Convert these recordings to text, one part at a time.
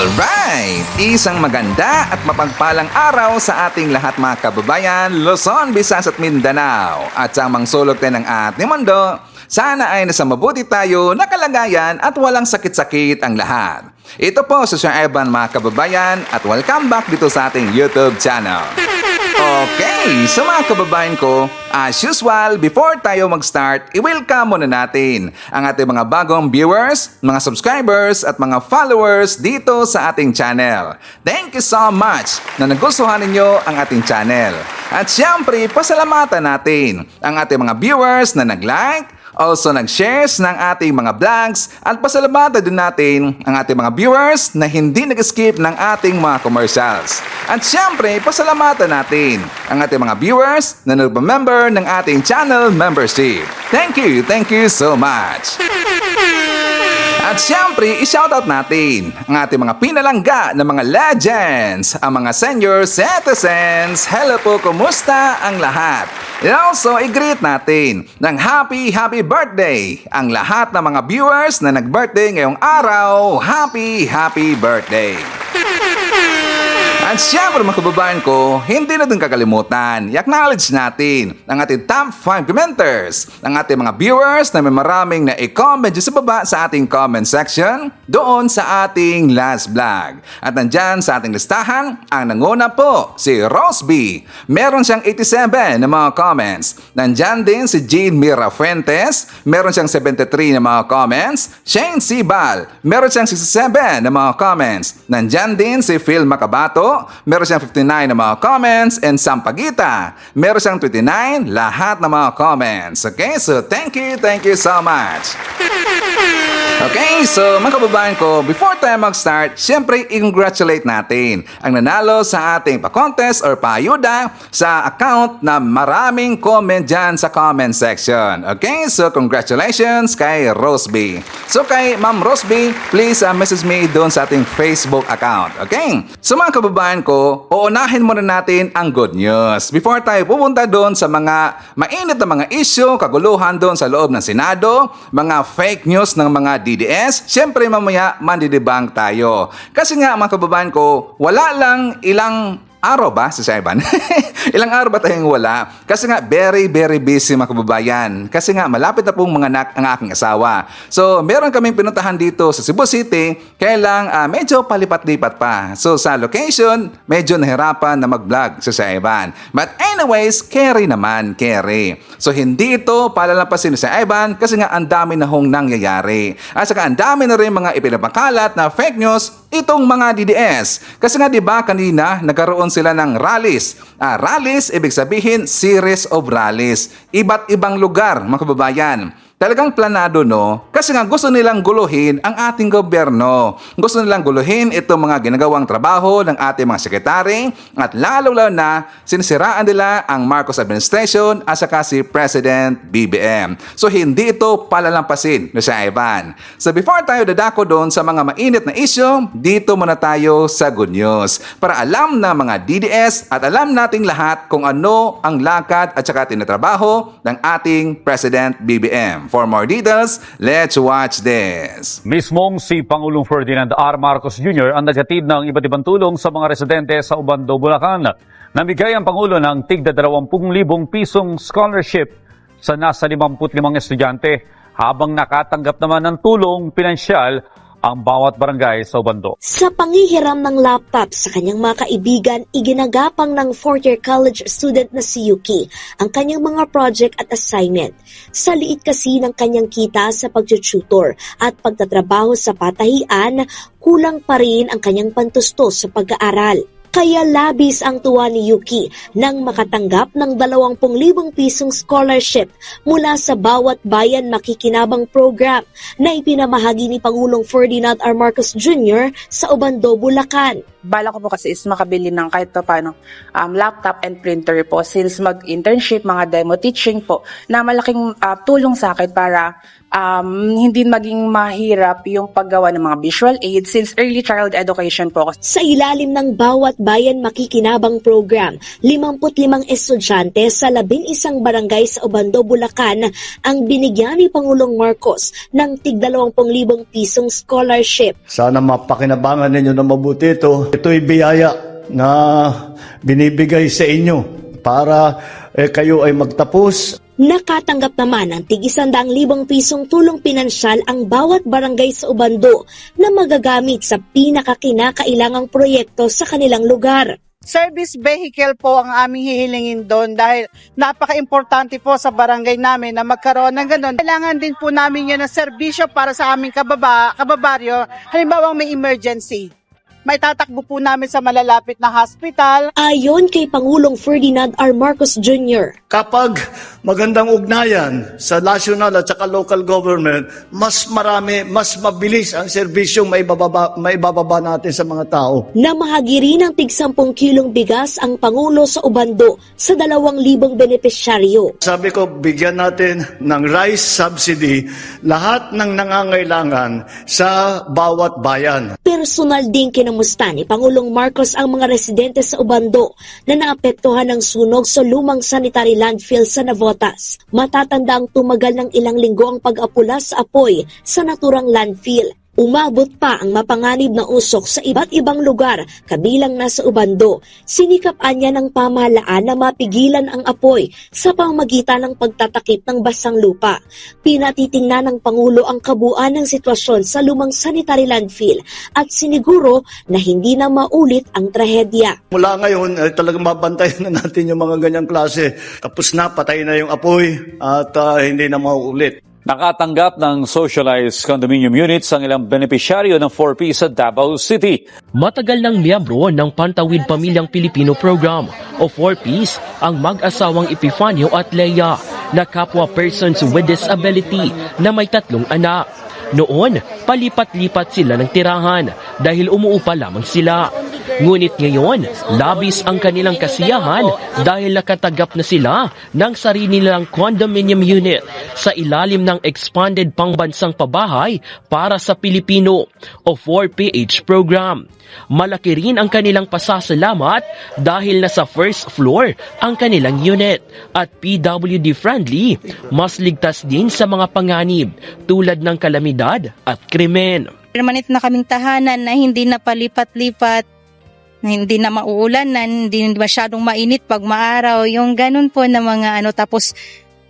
Alright! Isang maganda at mapagpalang araw sa ating lahat mga kababayan, Luzon, Visayas at Mindanao. At sa amang sulok din ng ating mundo, sana ay nasa mabuti tayo na kalagayan at walang sakit-sakit ang lahat. Ito po si Sir Evan mga kababayan at welcome back dito sa ating YouTube channel. Okay, so mga kababayan ko, as usual, before tayo mag-start, i-welcome muna natin ang ating mga bagong viewers, mga subscribers at mga followers dito sa ating channel. Thank you so much na nagustuhan ninyo ang ating channel. At syempre, pasalamatan natin ang ating mga viewers na nag-like, also nag-shares ng ating mga vlogs at pasalamatan din natin ang ating mga viewers na hindi nag-skip ng ating mga commercials. At syempre, pasalamatan natin ang ating mga viewers na nag-member ng ating channel membership. Thank you so much! At syempre, i-shoutout natin ang ating mga pinalangga na mga legends, ang mga senior citizens. Hello po, kumusta ang lahat? And also, i-greet natin ng happy birthday ang lahat ng mga viewers na nag-birthday ngayong araw. Happy birthday! At syempre mga kababayan ko, hindi na din kakalimutan, i-acknowledge natin ang ating top 5 commenters, ang ating mga viewers na may maraming na i-comment sa baba sa ating comment section doon sa ating last vlog. At nandyan sa ating listahan, ang nanguna po, si Rosby. Meron siyang 87 na mga comments. Nandyan din si Jean Mira Fuentes, meron siyang 73 na mga comments. Shane Sibal, meron siyang 67 na mga comments. Nandyan din si Phil Macabato, meron siyang 59 na mga comments, and Sampagita, meron siyang 29, lahat ng mga comments. Okay, so thank you so much. Okay, so mga kababayan ko, before tayo mag-start, syempre i-congratulate natin ang nanalo sa ating pa-contest or pa-ayuda sa account na maraming comment dyan sa comment section. Okay, so congratulations kay Rosby. So kay Ma'am Rosby, please message me doon sa ating Facebook account. Okay, so mga kababayan ko, uunahin muna natin ang good news. Before tayo pupunta doon sa mga mainit na mga issue, kaguluhan doon sa loob ng Senado, mga fake news ng mga DDS, syempre mamaya mandidebunk tayo. Kasi nga mga kababayan ko, wala lang ilang araw ba si Evan? Ilang araw ba tayong wala? Kasi nga very busy mga kababayan. Kasi nga malapit na pong manganak ang aking asawa. So meron kaming pinuntahan dito sa Cebu City, kaya lang medyo palipat-lipat pa. So sa location, medyo nahirapan na mag-vlog si Evan. But anyways, carry naman, carry. So hindi ito palalampasin ni Evan kasi nga ang dami na hong nangyayari. At saka ang dami na rin mga ipinapakalat na fake news itong mga DDS. Kasi nga 'di ba kanina nagkaroon sila ng rallies. Rallies, ibig sabihin series of rallies. Iba't ibang lugar, mga kababayan. Talagang planado, no? Kasi nga gusto nilang guluhin ang ating gobyerno. Gusto nilang guluhin itong mga ginagawang trabaho ng ating mga sekretary at lalo na sinisiraan nila ang Marcos administration at saka si President BBM. So hindi ito palalampasin na siya, Evan. So before tayo dadako doon sa mga mainit na issue, dito muna tayo sa good news para alam na mga DDS at alam nating lahat kung ano ang lakad at saka tinatrabaho ng ating President BBM. For more details, let's watch this. Mismong si Pangulong Ferdinand R. Marcos Jr. ang naghatid ng iba't ibang tulong sa mga residente sa Ubando, Bulacan. Namigay ang Pangulo ng tigda 20,000 pisong scholarship sa nasa 55 estudyante, habang nakatanggap naman ng tulong pinansyal ang bawat barangay sa Ubando. Sa panghihiram ng laptop sa kanyang mga kaibigan, iginagapang ng fourth-year college student na si Yuki ang kanyang mga project at assignment. Sa liit kasi ng kanyang kita sa pagtututor at pagtatrabaho sa patahian, kulang pa rin ang kanyang pantustos sa pag-aaral. Kaya labis ang tuwa ni Yuki nang makatanggap ng 20,000 pisong scholarship mula sa Bawat Bayan Makikinabang program na ipinamahagi ni Pangulong Ferdinand R. Marcos Jr. sa Ubando, Bulacan. Bala ko po kasi is makabili ng kahit pa paano laptop and printer po since mag-internship, mga demo teaching po na malaking tulong sa akin para hindi maging mahirap yung paggawa ng mga visual aids since early child education po ako. Sa ilalim ng Bawat Bayan Makikinabang Program, 55 estudyante sa 11 barangay sa Obando, Bulacan ang binigyan ni Pangulong Marcos ng tig 20,000 pisong scholarship. Sana mapakinabangan ninyo na mabuti ito. Ito'y biyaya na binibigay sa inyo para kayo ay magtapos. Nakatanggap naman ng tig 100,000 pisong tulong pinansyal ang bawat barangay sa Obando na magagamit sa pinakakinakailangang proyekto sa kanilang lugar. Service vehicle po ang aming hihilingin doon dahil napaka-importante po sa barangay namin na magkaroon ng ganun. Kailangan din po namin yun ng serbisyo para sa aming kababaryo. Halimbawa may emergency, may tatakbo po namin sa malalapit na hospital. Ayon kay Pangulong Ferdinand R. Marcos Jr., Kapag magandang ugnayan sa national at saka local government, mas marami, mas mabilis ang serbisyong maibababa natin sa mga tao. namahagi rin ng tig 10 kilong bigas ang Pangulo sa Obando sa 2,000 benepisyaryo. Sabi ko, bigyan natin ng rice subsidy lahat ng nangangailangan sa bawat bayan. Personal din kinamusta ni Pangulong Marcos ang mga residente sa Obando na naapektuhan ng sunog sa lumang sanitary landfill sa Navotas. Matatanda ang tumagal ng ilang linggo ang pag-apula sa apoy sa naturang landfill. Umabot pa ang mapanganib na usok sa iba't ibang lugar kabilang na sa Obando. Sinikapan niya ng pamahalaan na mapigilan ang apoy sa pamamagitan ng pagtatakip ng basang lupa. Pinatitingnan ng Pangulo ang kabuuan ng sitwasyon sa lumang sanitary landfill at siniguro na hindi na maulit ang trahedya. Mula ngayon, talagang mabantayan na natin yung mga ganyang klase. Tapos na, patay na yung apoy at hindi na mauulit. Nakatanggap ng socialized condominium units ang ilang benepisyaryo ng 4P sa Davao City. Matagal ng miyembro ng Pantawid Pamilyang Pilipino Program o 4Ps ang mag-asawang Epifanio at Leia na kapwa persons with disability na may 3 anak. Noon, palipat-lipat sila ng tirahan dahil umuupa lamang sila. Ngunit ngayon, labis ang kanilang kasiyahan dahil nakatagap na sila ng sarili nilang condominium unit sa ilalim ng Expanded Pangbansang Pabahay para sa Pilipino o 4PH program. Malaki rin ang kanilang pasasalamat dahil nasa first floor ang kanilang unit at PWD friendly, mas ligtas din sa mga panganib tulad ng kalamidad at krimen. Permanent na kaming tahanan na hindi na palipat-lipat, na hindi na mauulan, na hindi masyadong mainit pag maaraw, yung ganun po na mga tapos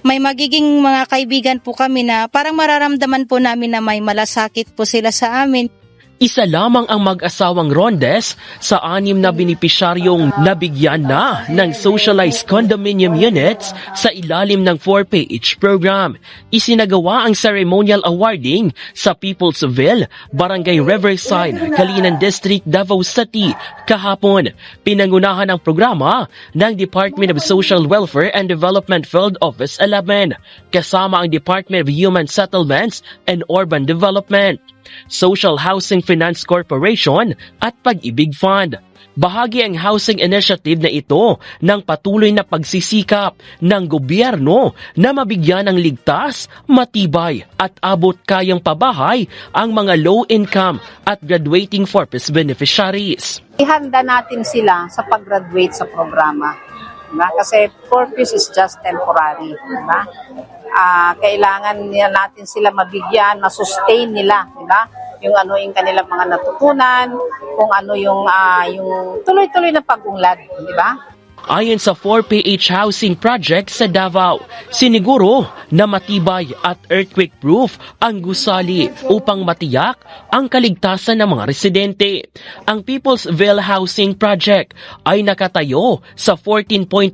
may magiging mga kaibigan po kami na parang mararamdaman po namin na may malasakit po sila sa amin. Isa lamang ang mag-asawang Rondes sa 6 na benepisyaryong nabigyan na ng socialized condominium units sa ilalim ng 4PH program. Isinagawa ang ceremonial awarding sa Peoplesville, Barangay Riverside, Calinan District, Davao City kahapon. Pinangunahan ang programa ng Department of Social Welfare and Development Field Office 11 kasama ang Department of Human Settlements and Urban Development, Social Housing Finance Corporation at Pag-ibig Fund. Bahagi ang housing initiative na ito ng patuloy na pagsisikap ng gobyerno na mabigyan ng ligtas, matibay at abot kayang pabahay ang mga low-income at graduating 4Ps beneficiaries. Ihanda natin sila sa pag-graduate sa programa. Diba? Kasi 4Ps is just temporary. Diba? Kailangan natin sila mabigyan, masustain nila, di ba? Yung yung kanilang mga natutunan, kung ano yung tuloy-tuloy na pag-unlad, di ba? Ayon sa 4PH Housing Project sa Davao, siniguro na matibay at earthquake-proof ang gusali upang matiyak ang kaligtasan ng mga residente. Ang Peoplesville Housing Project ay nakatayo sa 14.23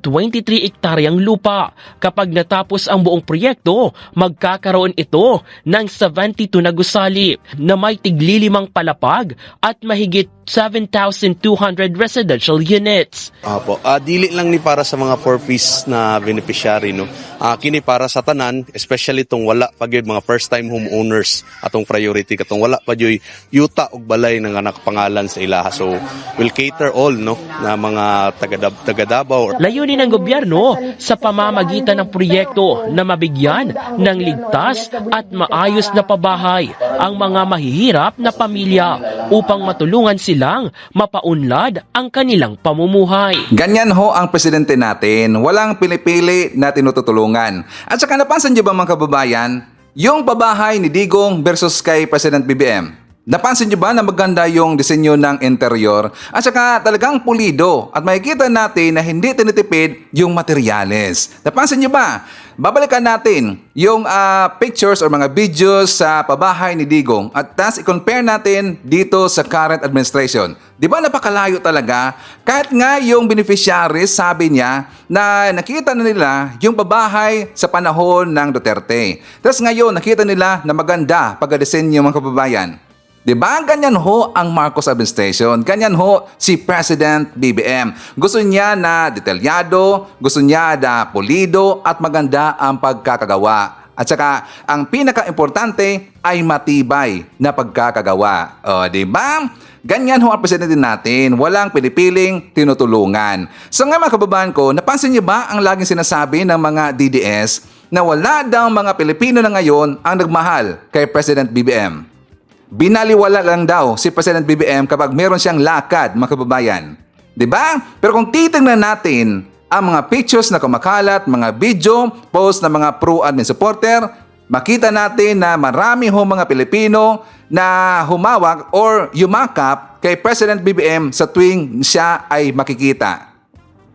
ektaryang lupa. Kapag natapos ang buong proyekto, magkakaroon ito ng 72 na gusali na may tiglilimang palapag at mahigit 7,200 residential units. Opo, dili lang ni para sa mga four-piece na beneficiary, no. Kini para sa tanan, especially tong wala pa gyud mga first-time homeowners atong priority katong wala pa gyud yuta og balay nga nakapangalan sa ilaha. So will cater all, no, na mga taga Davao. Layunin ng gobyerno sa pamamagitan ng proyekto na mabigyan ng ligtas at maayos na pabahay ang mga mahihirap na pamilya upang matulungan silang mapaunlad ang kanilang pamumuhay. Ganyan ho ang presidente natin, walang pinipili na tinutulungan. At saka napansin niyo ba mga kababayan, yung pabahay ni Digong versus kay President BBM? Napansin niyo ba na maganda yung disenyo ng interior at saka talagang pulido at makikita natin na hindi tinitipid yung materyales. Napansin niyo ba? Babalikan natin yung pictures or mga videos sa pabahay ni Digong at tas i-compare natin dito sa current administration. Di ba napakalayo talaga? Kahit nga yung beneficiaries sabi niya na nakita na nila yung pabahay sa panahon ng Duterte. Tapos ngayon nakita nila na maganda pagka-disenyo mga kababayan. Diba? Ganyan ho ang Marcos administration. Ganyan ho si President BBM. Gusto niya na detalyado, gusto niya na pulido at maganda ang pagkakagawa. At saka, ang pinaka-importante ay matibay na pagkakagawa. O, diba? Ganyan ho ang presidente natin. Walang pinipiling tinutulungan. So nga mga kababayan ko, napansin niyo ba ang laging sinasabi ng mga DDS na wala daw mga Pilipino na ngayon ang nagmahal kay President BBM? Binaliwala lang daw si President BBM kapag meron siyang lakad, mga kababayan. Diba? Pero kung titingnan natin ang mga pictures na kumakalat, mga video, post ng mga pro-admin supporter, makita natin na marami ho mga Pilipino na humawak or yumakap kay President BBM sa tuwing siya ay makikita.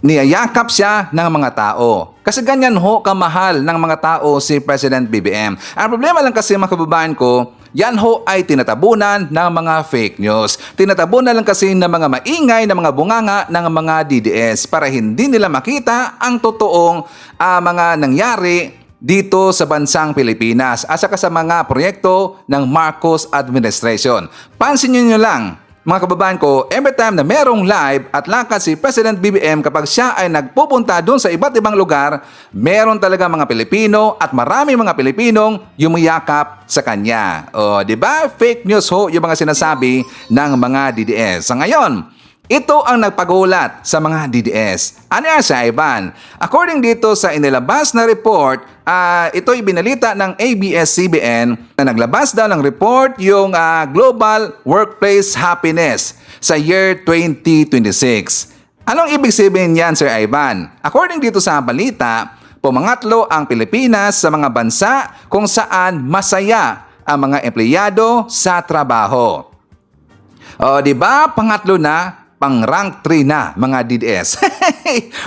Niyayakap siya ng mga tao. Kasi ganyan ho kamahal ng mga tao si President BBM. Ang problema lang kasi mga kababayan ko, yan ho ay tinatabunan ng mga fake news. Tinatabunan lang kasi ng mga maingay na mga bunganga ng mga DDS para hindi nila makita ang totoong mga nangyari dito sa bansang Pilipinas at saka sa mga proyekto ng Marcos administration. Pansinin nyo lang, mga kababayan ko, every time na merong live at lakad si President BBM kapag siya ay nagpupunta doon sa iba't ibang lugar, meron talaga mga Pilipino at marami mga Pilipinong yumiyakap sa kanya. O, di ba? Fake news ho yung mga sinasabi ng mga DDS. Sa ngayon, ito ang nagpagulat sa mga DDS. Ano yan sa Ivan? According dito sa inilabas na report, ito ay binalita ng ABS-CBN na naglabas daw ng report yung Global Workplace Happiness sa year 2026. Anong ibig sabihin yan, Sir Ivan? According dito sa balita, pumangatlo ang Pilipinas sa mga bansa kung saan masaya ang mga empleyado sa trabaho. O, di ba? Pangatlo na, pang rank 3 na mga DDS.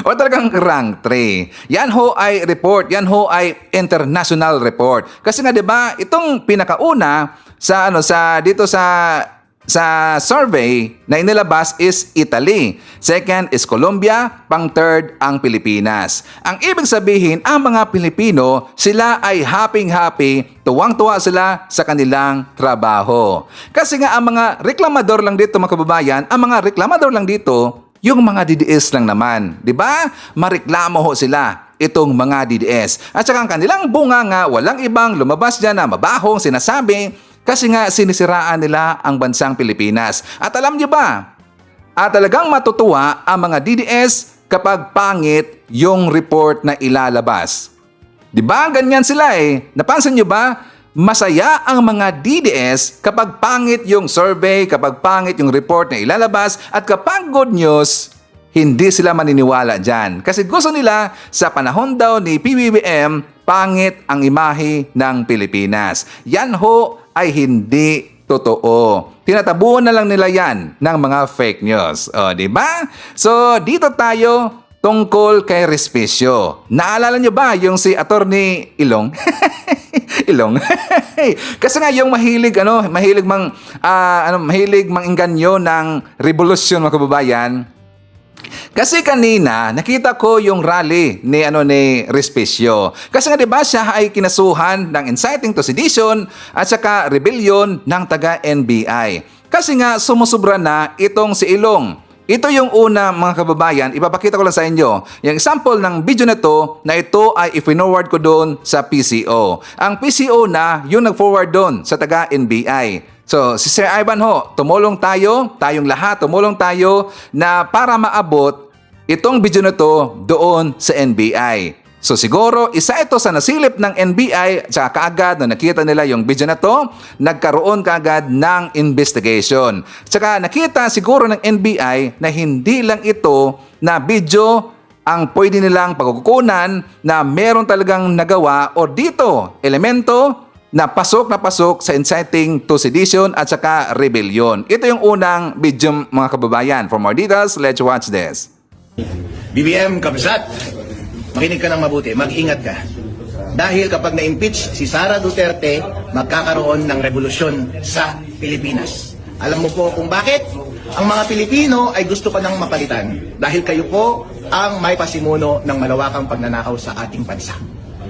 O talagang rank 3. Yan ho ay report, yan ho ay international report. Kasi nga 'di ba, itong pinakauna sa dito sa survey na inilabas is Italy. Second is Colombia, pang third ang Pilipinas. Ang ibig sabihin, ang mga Pilipino, sila ay happy-happy, tuwang-tuwa sila sa kanilang trabaho. Kasi nga ang mga reklamador lang dito mga kababayan, ang mga reklamador lang dito, yung mga DDS lang naman. 'Di ba? Mareklamo ho sila itong mga DDS. At saka ang kanilang bunganga, walang ibang lumabas dyan na mabahong sinasabi kasi nga sinisiraan nila ang bansang Pilipinas. At alam niyo ba, talagang matutuwa ang mga DDS kapag pangit yung report na ilalabas. Di ba? Ganyan sila eh. Napansin niyo ba? Masaya ang mga DDS kapag pangit yung survey, kapag pangit yung report na ilalabas, at kapag good news, hindi sila maniniwala dyan. Kasi gusto nila sa panahon daw ni PBBM, pangit ang imahe ng Pilipinas. Yan ho ay hindi totoo. Tinatabuhan na lang nila yan ng mga fake news. O, di ba? So, dito tayo tungkol kay Respicio. Naalala nyo ba yung si Attorney Ilong? Ilong. Kasi nga yung mahilig mangingganyo ng revolusyon mga kababayan. Kasi kanina nakita ko yung rally ni Respicio. Kasi nga 'di ba siya ay kinasuhan ng inciting to sedition at saka rebellion ng taga-NBI. Kasi nga sumusubra na itong si Ilong. Ito yung una mga kababayan, ipapakita ko lang sa inyo. Yung example ng video na ito ay i-forward ko doon sa PCO. Ang PCO na yung nag-forward doon sa taga-NBI. So, si Sir Ivan ho, tumulong tayo, tayong lahat, tumulong tayo na para maabot itong video na to doon sa NBI. So siguro, isa ito sa nasilip ng NBI at saka kaagad na nakita nila yung video na to, nagkaroon kaagad ng investigation. Tsaka nakita siguro ng NBI na hindi lang ito na video ang pwede nilang pagkukunan na meron talagang nagawa o dito, elemento na pasok sa inciting to sedition at saka rebellion. Ito yung unang video mga kababayan. For more details, let's watch this. BBM Kabsat, makinig ka ng mabuti, mag-ingat ka. Dahil kapag na-impeach si Sara Duterte, magkakaroon ng revolusyon sa Pilipinas. Alam mo po kung bakit? Ang mga Pilipino ay gusto pa ng mapalitan dahil kayo po ang may pasimuno ng malawakang pagnanakaw sa ating bansa.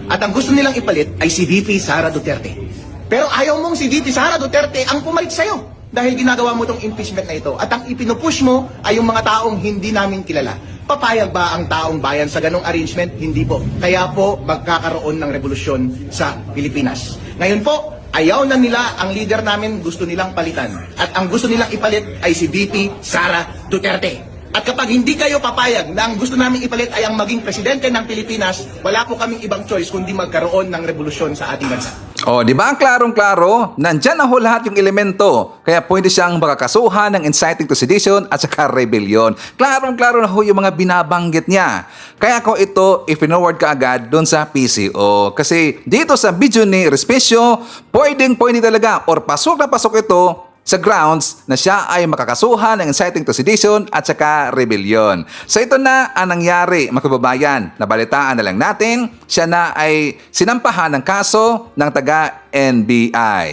At ang gusto nilang ipalit ay si VP Sara Duterte. Pero ayaw mong si VP Sara Duterte ang pumalit sa'yo dahil ginagawa mo itong impeachment na ito. At ang ipinupush mo ay yung mga taong hindi namin kilala. Papayag ba ang taong bayan sa ganong arrangement? Hindi po. Kaya po magkakaroon ng revolusyon sa Pilipinas. Ngayon po, ayaw na nila ang leader namin, gusto nilang palitan. At ang gusto nilang ipalit ay si VP Sara Duterte. At kapag hindi kayo papayag na ang gusto namin ipalit ay ang maging presidente ng Pilipinas, wala po kaming ibang choice kundi magkaroon ng revolusyon sa ating bansa. O, di ba? Klarong-klaro, nandyan na ho lahat yung elemento. Kaya pwede siyang makakasuhan ng inciting to sedition at saka rebellion. Klarong-klaro na ho yung mga binabanggit niya. Kaya ko ito i-forward ka agad doon sa PCO. Kasi dito sa video ni Respicio, pwede talaga or pasok na pasok ito sa grounds na siya ay makakasuhan ng inciting to sedition at saka rebellion. So ito na ang nangyari mga kababayan. Nabalitaan na lang natin, siya na ay sinampahan ng kaso ng taga-NBI.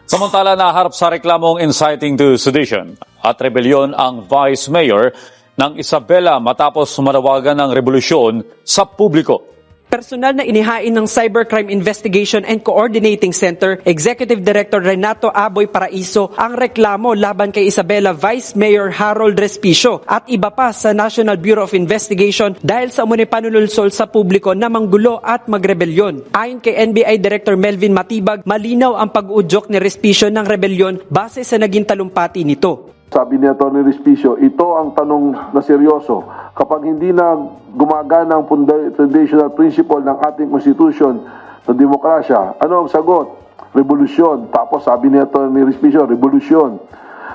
Samantala, naharap sa reklamong inciting to sedition at rebellion ang Vice Mayor ng Isabela matapos manawagan ng revolusyon sa publiko. Personal na inihain ng Cybercrime Investigation and Coordinating Center Executive Director Renato Aboy Paraiso ang reklamo laban kay Isabela Vice Mayor Harold Respicio at iba pa sa National Bureau of Investigation dahil sa umano'y panululsol sa publiko na manggulo at magrebelyon. Ayon kay NBI Director Melvin Matibag, malinaw ang pag-udyok ni Respicio ng rebelyon base sa naging talumpati nito. Sabi ni Atty. Respicio, ito ang tanong na seryoso. Kapag hindi na gumagana ang foundational principle ng ating constitution na demokrasya, ano ang sagot? Revolusyon. Tapos sabi ni Atty. Respicio, revolusyon.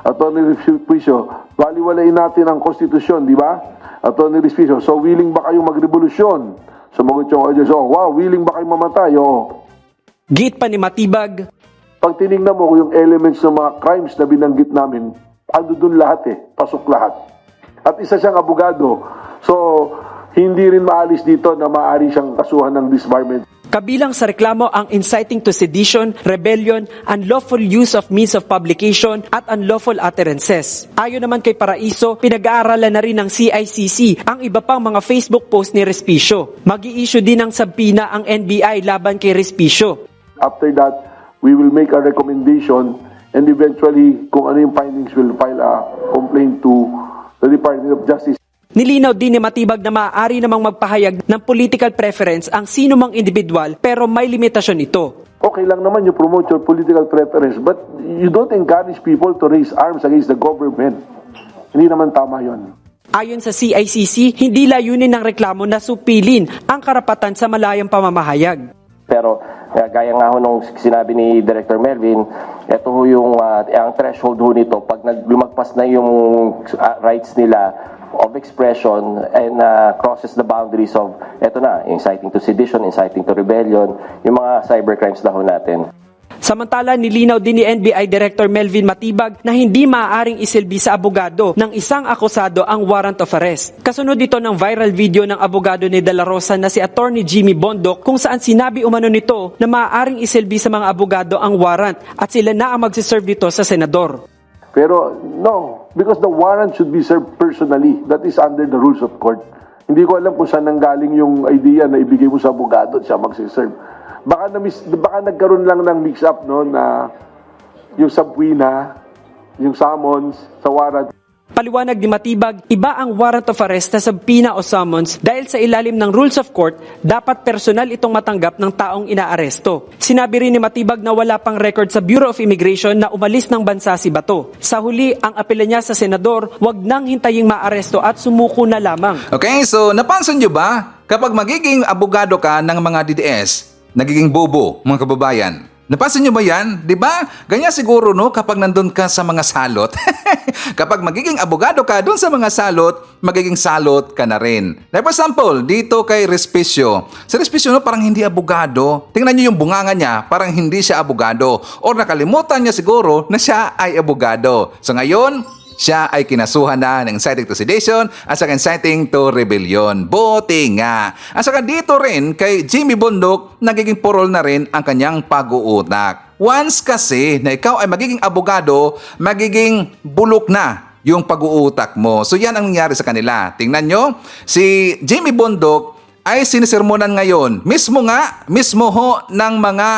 Atty. Respicio, baliwalain natin ang konstitusyon, di ba? Atty. Respicio, so willing ba kayong magrevolusyon? Sumagot yung audience, oh, wow, willing ba kayong mamatay? Oh. Git pa ni Matibag, pag tinignan mo yung elements ng mga crimes na binanggit namin, ando dun lahat pasok lahat. At isa siyang abogado. So, hindi rin maalis dito na maaari siyang kasuhan ng disbarment. kabilang sa reklamo ang inciting to sedition, rebellion, unlawful use of means of publication at unlawful utterances. Ayon naman kay Paraiso, pinag-aaralan na rin ng CICC ang iba pang mga Facebook post ni Respicio. Mag-i-issue din ng sabpina ang NBI laban kay Respicio. After that, we will make a recommendation and eventually, kung ano yung findings, we'll file a complaint to the Department of Justice. Nilinaw din ni Matibag na maaari namang magpahayag ng political preference ang sino mang individual pero may limitasyon ito. Okay lang naman you promote your political preference but you don't encourage people to raise arms against the government. Hindi naman tama yon. Ayon sa CICC, hindi layunin ng reklamo na supilin ang karapatan sa malayang pamamahayag. Pero gaya nga ho nung sinabi ni Director Melvin, ito ho yung ang threshold ho nito pag lumagpas na yung rights nila of expression and crosses the boundaries of eto na, inciting to sedition, inciting to rebellion, yung mga cybercrimes na ho natin. Samantala, nilinaw din ni NBI Director Melvin Matibag na hindi maaaring isilbi sa abogado ng isang akusado ang warrant of arrest. Kasunod ito ng viral video ng abogado ni De La Rosa na si Attorney Jimmy Bondoc kung saan sinabi umano nito na maaaring isilbi sa mga abogado ang warrant at sila na ang magsiserve dito sa senador. Pero no, because the warrant should be served personally. That is under the rules of court. Hindi ko alam kung saan nanggaling yung idea na ibigay mo sa abogado at siya magsiserve. Baka nagkaroon lang ng mix-up no, na yung subpoena, yung summons sa warrant. Paliwanag ni Matibag, iba ang warrant of arrest sa subpoena o summons dahil sa ilalim ng rules of court, dapat personal itong matanggap ng taong inaaresto. Sinabi rin ni Matibag na wala pang record sa Bureau of Immigration na umalis ng bansa si Bato. Sa huli, ang apela niya sa senador, wag nang hintaying maaresto at sumuko na lamang. Okay, so napansin nyo ba? Kapag magiging abogado ka ng mga DDS, nagiging bobo, mga kababayan. Napansin nyo ba yan? Di ba? Ganyan siguro no kapag nandun ka sa mga salot. Kapag magiging abogado ka dun sa mga salot, magiging salot ka na rin. Like for example, dito kay Respicio. Si Respicio no, parang hindi abogado. Tingnan nyo yung bunganga niya, parang hindi siya abogado. Or nakalimutan niya siguro na siya ay abogado. So ngayon, siya ay kinasuhan na ng inciting to sedition at saka inciting to rebellion. Buti nga. At saka dito rin kay Jimmy Bundok, nagiging purol na rin ang kanyang pag-uutak. Once kasi na ikaw ay magiging abogado, magiging bulok na yung pag-uutak mo. So yan ang nangyari sa kanila. Tingnan nyo, si Jimmy Bundok ay sinisermonan ngayon. Mismo ho ng mga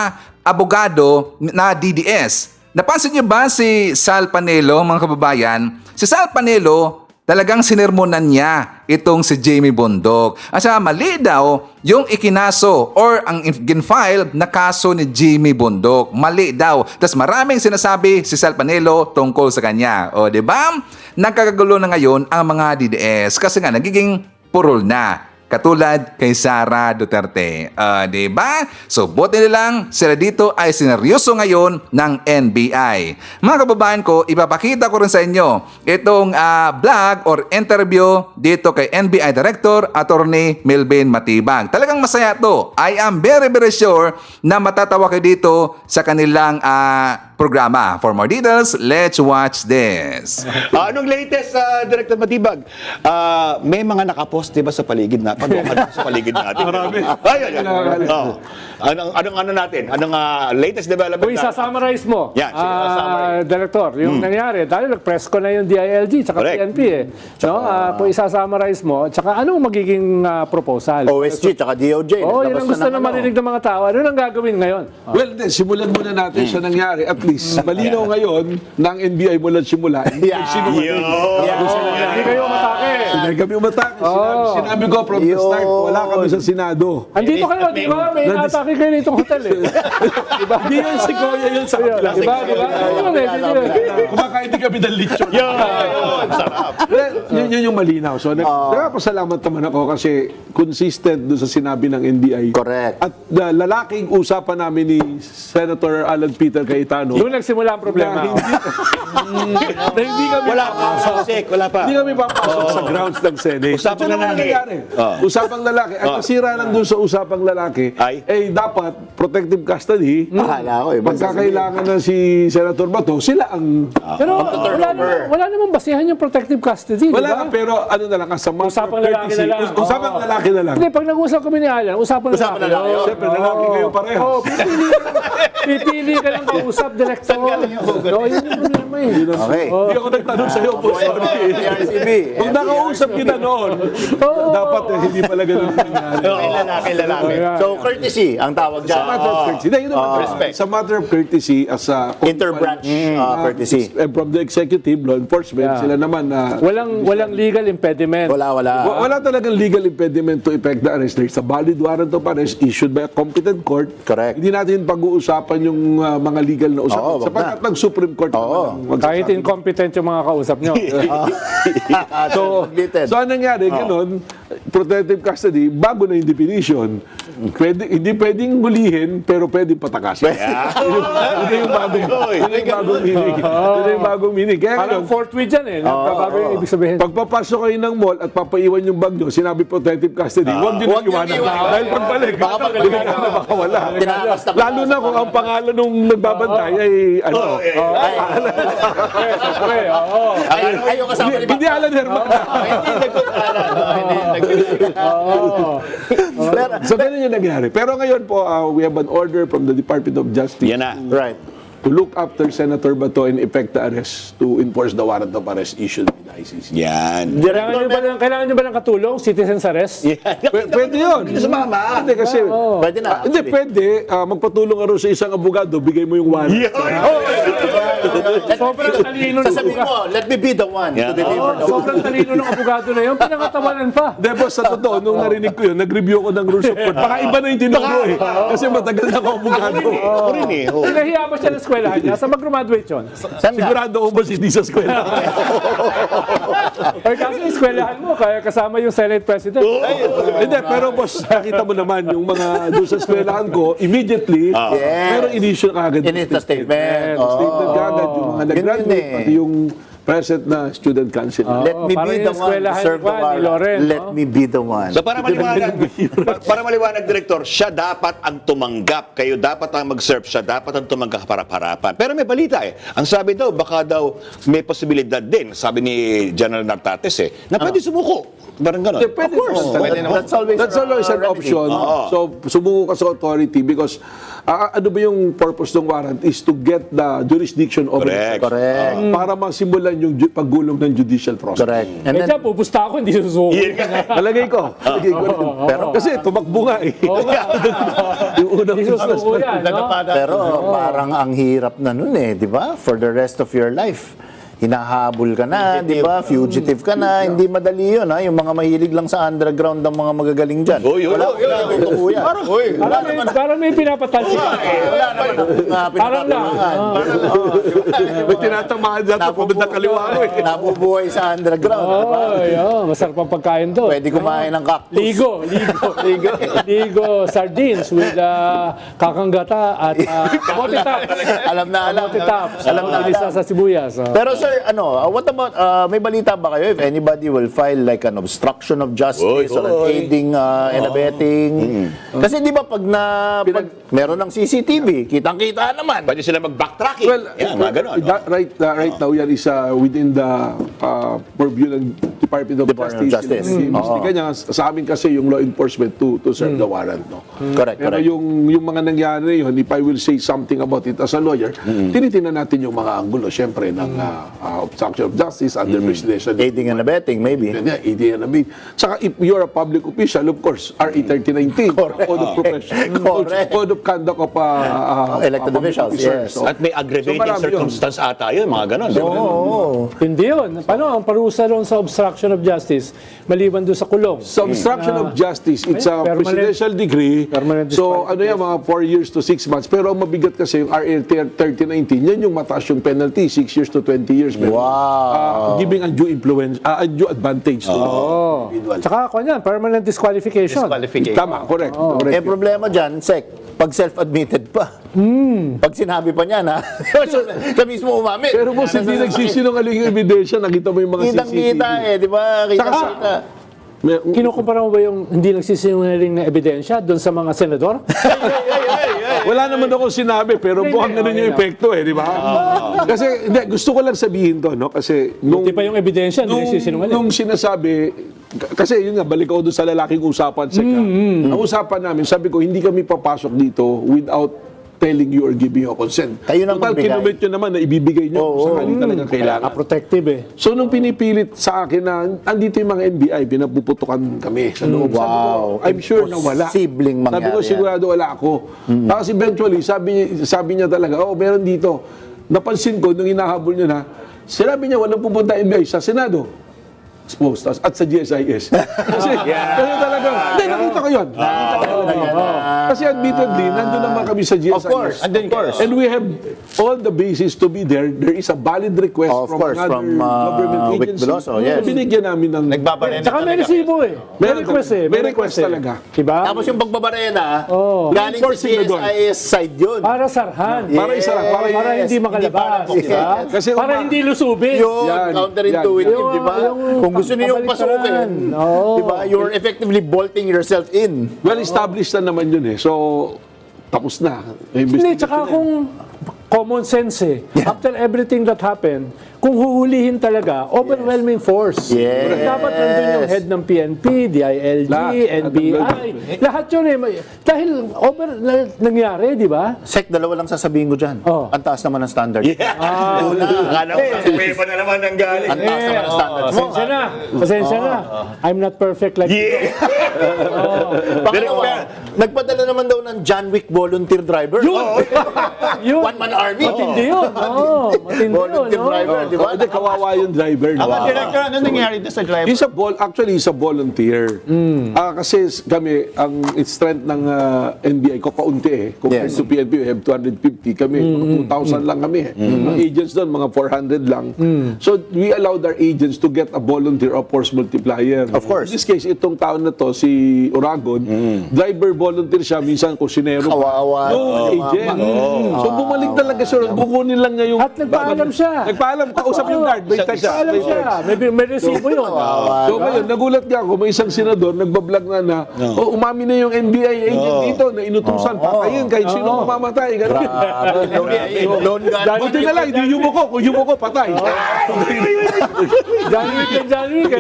abogado na DDS. Napansin niyo ba si Sal Panelo, mga kababayan? Si Sal Panelo, talagang sinermonan niya itong si Jamie Bundok. At saka mali daw yung ikinaso or ang ginfile na kaso ni Jamie Bundok. Mali daw. Tapos maraming sinasabi si Sal Panelo tungkol sa kanya. O, di ba? Nagkakagulo na ngayon ang mga DDS kasi nga nagiging purol na. Katulad kay Sara Duterte. Diba? So, buti nilang sila dito ay sineryoso ngayon ng NBI. Mga kababayan ko, ipapakita ko rin sa inyo itong vlog or interview dito kay NBI Director Attorney Melvin Matibag. Talagang masaya to. I am very sure na matatawa kayo dito sa kanilang programa. For more details, let's watch this. Anong latest, Director Matibag? May mga nakapost, diba, sa paligid na? Sa paligid natin. Marami. Anong natin? Anong latest development? Kung isa-summarize mo, Yan, sige, summarize. Director, yung nangyari, dahil nag-press ko na yung DILG tsaka Correct. PNP eh. No? Kung isa-summarize mo, tsaka anong magiging proposal? OSG tsaka DOJ. Oh, yun ang gusto na marinig ng mga tao. Ano ang gagawin ngayon? Well, simulan muna natin sa nangyari. At least, malinaw ngayon ng NBI mula simula. Hindi kayo matake. Hindi kami umatake. Sinabi ko from the start, wala kami sa Senado. Andito kayo, di ba? May atake kayo nitong hotel eh. Diba? Hindi yun si Goya yun sa kapila. Diba? Kumakain din kami ng lechon. Yun yung malinaw. So, nagpapasalamat naman ako kasi consistent doon sa sinabi ng NBI. Correct. At lalaking usapan namin ni Senator Alan Peter Cayetano. Doon nagsimula ang problema. Na hindi kami Wala pa. Hindi kami papasok sa grounds ng Senate. Usapang Ano lalaki. nangyayari? Usapang lalaki. Ang nasira lang doon sa usapang lalaki, dapat protective custody. Pagkakailangan na si Senator Bato, sila ang... Pero wala namang basihan yung protective custody, di Wala ba? pero ano na lang, as a matter of Usapang lalaki courtesy, na lang. Usapang lalaki na lang. Hindi, pag nag-usap kami ni Alan, usapan lalaki. Siyempre, lalaki kayo pareho. Pipili ka lang kausap, Director. No, yun yung problema eh. Okay. Hindi ako nagtanong sa'yo po. Sorry. Kung nakausap kita noon, dapat hindi pala ganun nangyari. Lalaki. So, courtesy ang tawag dyan. Sa matter of courtesy. Respect. Sa matter of courtesy as a Interbranch courtesy. And from the executive, law enforcement, sila naman na... Walang legal impediment. Wala talagang legal impediment to effect the arrest. There's a valid warrant of arrest issued by a competent court. Correct. Hindi natin pag-uusapan yung mga legal na usapan. Sapagkat ng-Supreme Court naman. Kahit incompetent yung mga kausap nyo. So, anong nangyari? Ganun, protective custody, bago na yung definition. Hindi pwedeng hulihin, pero pwedeng patakasin. Ito yung bagong meaning. Kaya Parang fourth week dyan eh. Bago yung ibig sabihin. Pagpapasok kayo ng mall at papaiwan yung bag nyo, sinabi protective custody, huwag nyo nang iwanan. Dahil pagbalik, baka wala. Lalo na kung ang pangalan nung nagbabantay ay ano. Ayaw kasama ni Hindi Alan Herman. So ganun yung nangyari. Pero ngayon po, we have an order from the Department of Justice. Yan na. Right. To look after Senator Bato and effect the arrest to enforce the warrant of arrest issued by the ICC. Yan. Kailangan nyo ba ng katulong? Citizen's arrest? Pwede yun. Sumama. Hindi kasi, Pwede na. hindi pwede, magpatulong ka rin sa isang abogado, bigay mo yung warrant. Sobrang talino ng Sasabihin abogado. mo, let me be the one to deliver the Sobrang talino ng abogado na yun. Pinakatawanan pa. Hindi, boss, sa totoo, nung narinig ko yun, nag-review ko ng rules of court. Baka iba na yung tinuro eh. Kasi matagal na ako abogado. Ako rin eh. oo. Pinahiya ba siya ng eskwelahan niya? Sa mag-graduate yun? Sigurado ko, boss, hindi sa eskwela. Or kasi eskwelahan mo, kaya kasama yung Senate President. Hindi, pero boss, nakita mo naman yung mga doon sa eskwelahan ko, immediately, pero in-issue kagad. In-issue statement. Statement kagad, yung mga nag-graduate, eh. pati yung present na student council. Let me parang be yung the one to eskwelahan serve ni the Juan, ni warrant. Loren, Let me be the one. So para maliwanag, Director, siya dapat ang tumanggap. Kayo dapat ang mag-serve. Siya dapat ang tumanggap harap-harapan. Pero may balita eh. Ang sabi daw, baka daw may posibilidad din, sabi ni General Nartates eh, na pwede sumuko. Parang gano'n. Of course. That's always an option. So, sumuko ka sa authority because ano ba yung purpose ng warrant is to get the jurisdiction over the Correct. Correct. para masimulan yung paggulong ng judicial process. Correct. And Eh then, dyan, pupusta ako, hindi susuko. Palagay ko. Palagay ko rin. Pero, Kasi tumakbo nga eh. Yung unang Hindi susuko yan, no? pero parang ang hirap na nun eh, di ba? For the rest of your life. Hinahabol ka na, di ba? Fugitive ka na. Hindi madali yun, ha? Yung mga mahilig lang sa underground ng mga magagagaling dyan. Wala ko yan. Parang may pinapatalsik. Wala naman akong Parang lang. May tinatamaan dyan sa pamunta kaliwa ko eh. Nabubuhay sa underground, di ba? Masarap ang pagkain doon. Pwede kumain ng cactus. Ligo sardines with kakanggata at kamote tops. Alam na alam. Kamote tops. Alam na Ilisa alam. sa sibuyas. Pero sir, what about, may balita ba kayo if anybody will file like an obstruction of justice or an aiding and abetting? Kasi di ba pag meron ng CCTV, kitang-kita naman. Pwede sila mag-backtracking. Well, Yan, mga gano'n. right now, yan is within the purview ng Department of Justice. Imbestiga niya. Sa amin kasi yung law enforcement to serve the warrant. No? Correct, Pero correct. yung mga nangyari yun, if I will say something about it as a lawyer, tinitingnan natin yung mga anggulo, syempre, ng obstruction of justice under presidential. Aiding and abetting, maybe. Yeah, aiding and abetting. Saka if you're a public official, of course, RA 3019, Code of Profession, Code of Conduct of Elected officials, yes. At may aggravating marami yun. circumstance ata yun, mga gano'n. di ba? Hindi yun. Paano ang parusa doon sa obstruction of justice maliban doon sa kulong? Sa obstruction of justice, it's a Permanent- presidential degree. permanent So, ano yan, mga 4 years to 6 months. Pero ang mabigat kasi yung RA 3019, yan yung mataas yung penalty, 6 years to 20 years. Wow. Giving undue influence, undue advantage to the individual. Tsaka ako yan, permanent disqualification. Tama, correct. correct. Eh, problema dyan, Sec, pag self-admitted pa. Pag sinabi pa niya na, siya mismo umamit. Pero kung hindi nagsisinungaling yung ebidensya, nakita mo yung mga Kitang-kita CCTV. eh, di ba? Kita-kita. Kinukumpara mo ba yung hindi nagsisinungaling na ebidensya doon sa mga senador? Wala naman akong sinabi, pero mukhang ganun yung epekto eh, di ba? Kasi, hindi, gusto ko lang sabihin to, no? Kasi, Hindi pa yung ebidensya, hindi nagsisinungaling. nung sinasabi, kasi yun nga, balik ako doon sa lalaking usapan. Ang usapan namin, sabi ko, hindi kami papasok dito without telling you or giving you consent. Kayo na Total, magbigay. kinumit nyo naman na ibibigay nyo sa kanila talagang kailangan. Protective eh. So, nung pinipilit sa akin na andito yung mga NBI, pinapuputukan kami sa loob. Sabi ko, Wow. I'm sure na wala. Imposibleng Sabi mangyari ko, yan. sigurado wala ako. Tapos eventually, sabi niya talaga, meron dito. Napansin ko, nung hinahabol niya na, sinabi niya, walang pupunta NBI sa Senado. Exposed us at sa GSIS. Kasi talaga, hindi, nakita ko yun. Kasi admittedly, nandun naman kami sa GSIS. Of course, of course. And we have all the basis to be there. There is a valid request Of course, another from, government Vic agency. Veloso, yes. Binigyan namin ng... Tsaka may resibo eh. May request eh. May request talaga. Diba? Tapos yung pagbabarena, Oh. galing sa Enforcing na doon. CSIS side yun. Para sarhan. Yes. Para isa lang, Para hindi makalabas. Yes. Diba? Kasi Para hindi lusubin. Yun, Yan, counterintuitive, yan. di ba? Yung Kung gusto niyo yung kabalitaran. pasukin, Oo. di ba? You're effectively bolting yourself in. Well, established na naman yun eh. So, tapos na. May Hindi, investigation tsaka na. kung common sense eh. After everything that happened, kung huhulihin talaga, overwhelming force. Yes. Dapat nandun yung head ng PNP, DILG, NBI. Lahat yun eh. Dahil nangyari, di ba? Sek, dalawa lang sasabihin ko dyan. Ang taas naman ng standard. Akala ko sa pa na naman ang galing. Ang taas naman ng standard mo. Pasensya na. I'm not perfect like you. Pangalawa, nagpadala naman daw ng John Wick volunteer driver. Yun. One-man army. Matindi yun. Matindi yun. Volunteer driver, di ba? Hindi, kawawa yung driver. Director, ano nangyari doon sa driver? Actually, he's a volunteer. Kasi kami, ang strength ng NBI ko kaunti eh. Compared to PNP, we have 250. Kami, 2,000 lang kami eh. Ang agents doon, mga 400 lang. So, we allowed our agents to get a volunteer of force multiplier. Of course. In this case, itong taon na to, si Oragon, driver volunteer siya, minsan kusinero. Kawawa. Agent. So, bumalik talaga siya. Kukunin lang niya yung... At nagpaalam siya. Nagpaalam, kausap yung guard. May text. Nagpaalam siya. May resibo yun. So ngayon, nagulat nga ako, may isang senador, nagbablog na umami na yung NBI agent dito na inutusan, patayin kahit sino mamamatay. Buti na lang, hindi yumuko. Kung yumuko, patay. John Wick.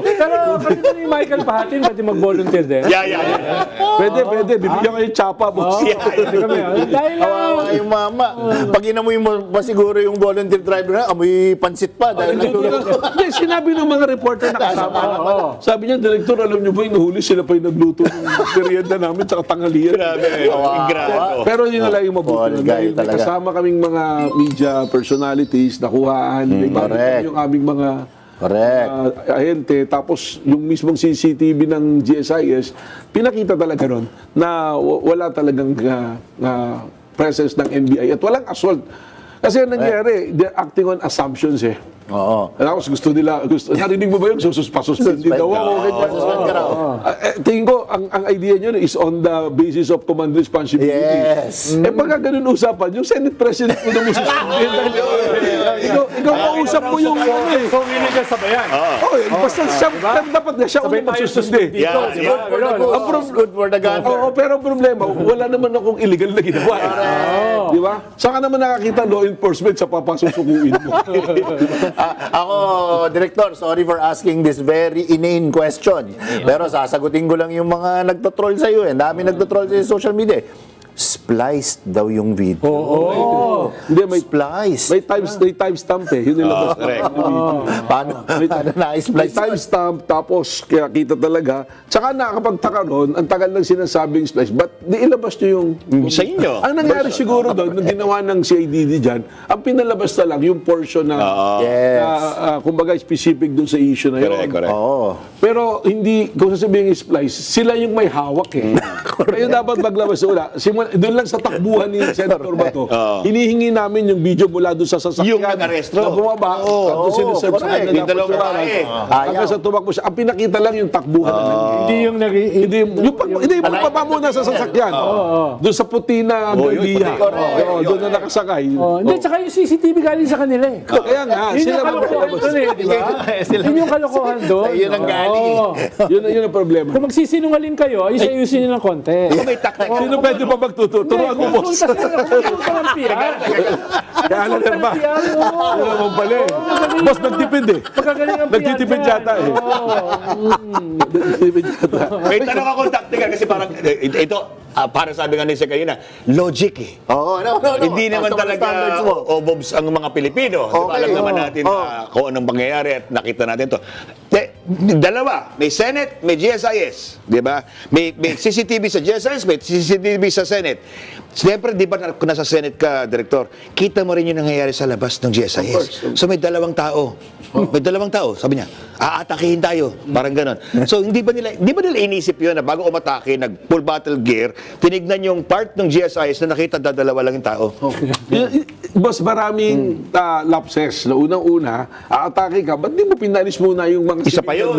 Pero kasi ba ni Michael Pahatin, pati mag-volunteer din? Pwede. Bibigyan kayo yung tsapa, boss. Dahil Kawawa yung mama. Pag inamoy mo ba siguro yung volunteer driver na, amoy pansit pa dahil nagtulog. Hindi, sinabi ng mga reporter na kasama. Sabi niya, Director, alam niyo ba, inuhuli sila pa yung nagluto ng merienda namin sa tanghalian. Pero yun na lang yung mabuti. Dahil may kasama kaming mga media personalities, nakuhaan, yung aming mga ahente, tapos yung mismong CCTV ng GSIS, pinakita talaga ron na wala talagang presence ng NBI at walang assault. Kasi ang nangyari, they're acting on assumptions eh. Oo. Tapos narinig mo ba yung pasuspend daw ako? Tingin ko, ang idea nyo is on the basis of command responsibility. Yes. Pagka ganun usapan, yung Senate President mo na mo suspend. Ikaw kausap mo yung So, hindi ka sabayan. basta siya, dapat na siya unang magsususpend. Good for the gun. Pero ang problema, wala naman akong illegal na ginawa. Di ba? Saka naman nakakita law enforcement sa papasusukuin mo. Ako, Director, sorry for asking this very inane question. Pero sasagutin ko lang yung mga nagtotroll sa'yo eh. Dami nagtotroll sa social media eh. Spliced daw yung video. Hindi, may Spliced. may timestamp eh. Yun nilabas. Paano May na-splice? timestamp, tapos kaya kita talaga. Tsaka nakakapagtaka ron, ang tagal ng sinasabing splice. Ba't di ilabas nyo yung... Sa inyo. Ang nangyari siguro doon, nung ginawa ng CIDD dyan, ang pinalabas na lang yung portion na, kumbaga specific doon sa issue na yun. Correct. Pero hindi, kung sasabihin yung splice, sila yung may hawak eh. Kaya dapat maglabas ula. Doon lang sa takbuhan ni Senator Bato, hinihingi namin yung video mula doon sa sasakyan. Yung nag-aresto. Na bumaba, sinuserve sa kanya. Yung dalawang babae. Hanggang sa tumakbo siya. Ang pinakita lang yung takbuhan na nangyari. Hindi yung Hindi, pagbaba muna sa sasakyan. Doon sa puti na Galiya. Doon na nakasakay. Hindi, tsaka yung CCTV galing sa kanila eh. Kaya nga, Yun sila yung kalokohan doon eh, di ba? Yun yung kalokohan doon. Yun ang galing. Yun ang problema. Kung magsisinungaling kayo, ayusin nyo ng konti. Sino pwede pa magtuturuan ko, boss? Konsulta ng PR. Kaya na naman. Ano naman pala eh. Boss, nagtipid eh. Magkagaling ang PR. Nagtitipid yata eh. Nagtitipid yata. May tanong ako tactical kasi parang ito, parang sabi nga ni Sir kanina, logic eh. Hindi naman talaga obobs ang mga Pilipino. Alam naman natin kung anong pangyayari at nakita natin to. Dalawa, may Senate, may GSIS, di ba? May CCTV sa GSIS, may CCTV sa Senate. Siyempre, di ba kung nasa Senate ka, Director, kita mo rin yung nangyayari sa labas ng GSIS. So may dalawang tao. May dalawang tao, sabi niya, aatakihin tayo. Parang ganon. So hindi ba nila inisip yun na bago umatake, nag full battle gear, tinignan yung part ng GSIS na nakita dadalawa lang yung tao. Boss, maraming lapses. Na unang-una, aatake ka, ba't di mo pinalis muna yung mga Isa pa yun.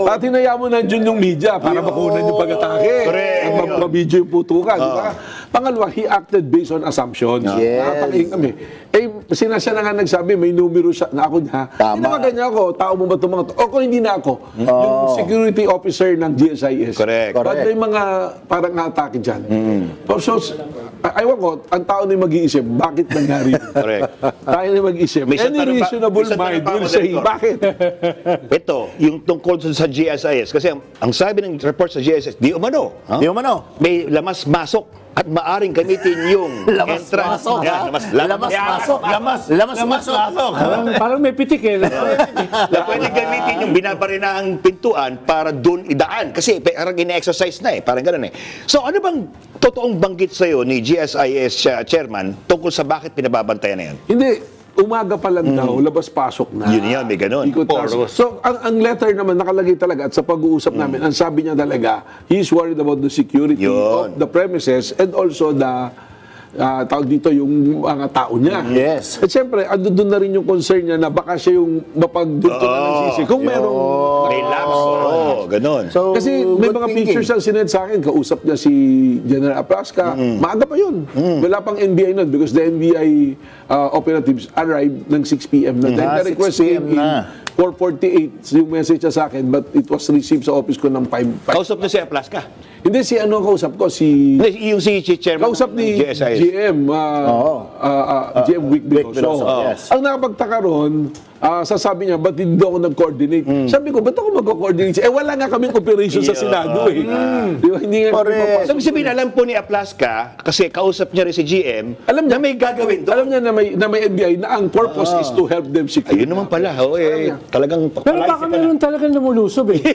At hinaya mo nandiyon yung media para makunan yung pag-atake. Correct. At mabidyo yung putukan. Di ba? Pangalawa, he acted based on assumptions. Yes. Nakakaingin kami. Sinasya na nga nagsabi, may numero siya na ako niya. Tama. Hindi naman ganyan ako, tao mo ba itong mga to? O kung hindi na ako, yung security officer ng GSIS. Correct. But may mga parang atake dyan. So, ayaw ko, ang tao na mag-iisip, bakit nangyari? Correct. Tayo na mag-iisip. May isang Any tanong pa- reasonable may isang mind tanong pa will ako, say, Director. bakit? Ito, yung tungkol sa GSIS. Kasi ang sabi ng report sa GSIS, di umano. Di umano. May lamas-masok at maaring gamitin yung entrance. Lamas-masok, Yan, ha? lamas-masok. Lamas-masok. Parang may pitik eh. Na pwede gamitin yung binabarinaang pintuan para doon idaan. Kasi parang ine-exercise na eh. Parang gano'n eh. So ano bang totoong banggit sa'yo ni GSIS chairman tungkol sa bakit pinababantayan na yan? Hindi. Umaga pa lang daw, labas-pasok na. Yun yan, may ganun. Ikot na. So, ang letter naman nakalagay talaga at sa pag-uusap namin, ang sabi niya talaga, he's worried about the security of the premises and also the tawag dito yung mga tao niya. Yes. At siyempre, doon na rin yung concern niya na baka siya yung mapagdulto na ng sisi. Kung merong... May lapse. Ganun. So, Kasi may good mga thinking. pictures ang sinend sa akin. Kausap niya si General Aplasca. Maaga pa yun. Wala pang NBI nun because the NBI operatives arrived ng 6 p.m. na. Then the 6 request p.m. came in na. 4:48 yung message niya sa akin but it was received sa office ko ng 5. Kausap na si Aplaska. Hindi si ano kausap ko, si... Yung si chairman Kausap ni GSIS. GM, GM Wick Biloso. yes. Ang nakapagtaka ron, sasabi niya, ba't hindi ako nag-coordinate? Sabi ko, ba't ako mag-coordinate? Wala nga kaming operation sa Senado eh. Di ba? Hindi nga kami papasok. So, ibig sabihin, alam po ni Aplaska, kasi kausap niya rin si GM, Alam niya, na may gagawin doon. alam niya na may NBI na ang purpose is to help them secure. Ayun naman pala. Talagang Pero baka meron talagang lumulusob eh.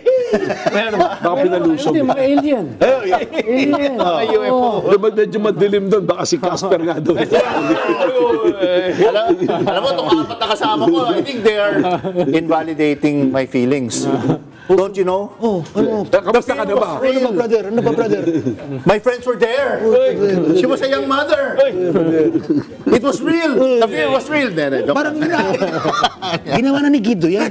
Baka pinalusob. Hindi, mga alien. Alien. UFO. Diba medyo madilim doon? Baka si Casper nga doon. Alam mo, itong apat na kasama ko, I think they are invalidating my feelings. Don't you know? Kamusta ka na ba? Ano ba, brother? My friends were there. She was a young mother. It was real. The fear was real. Parang ginawa na ni Guido yan.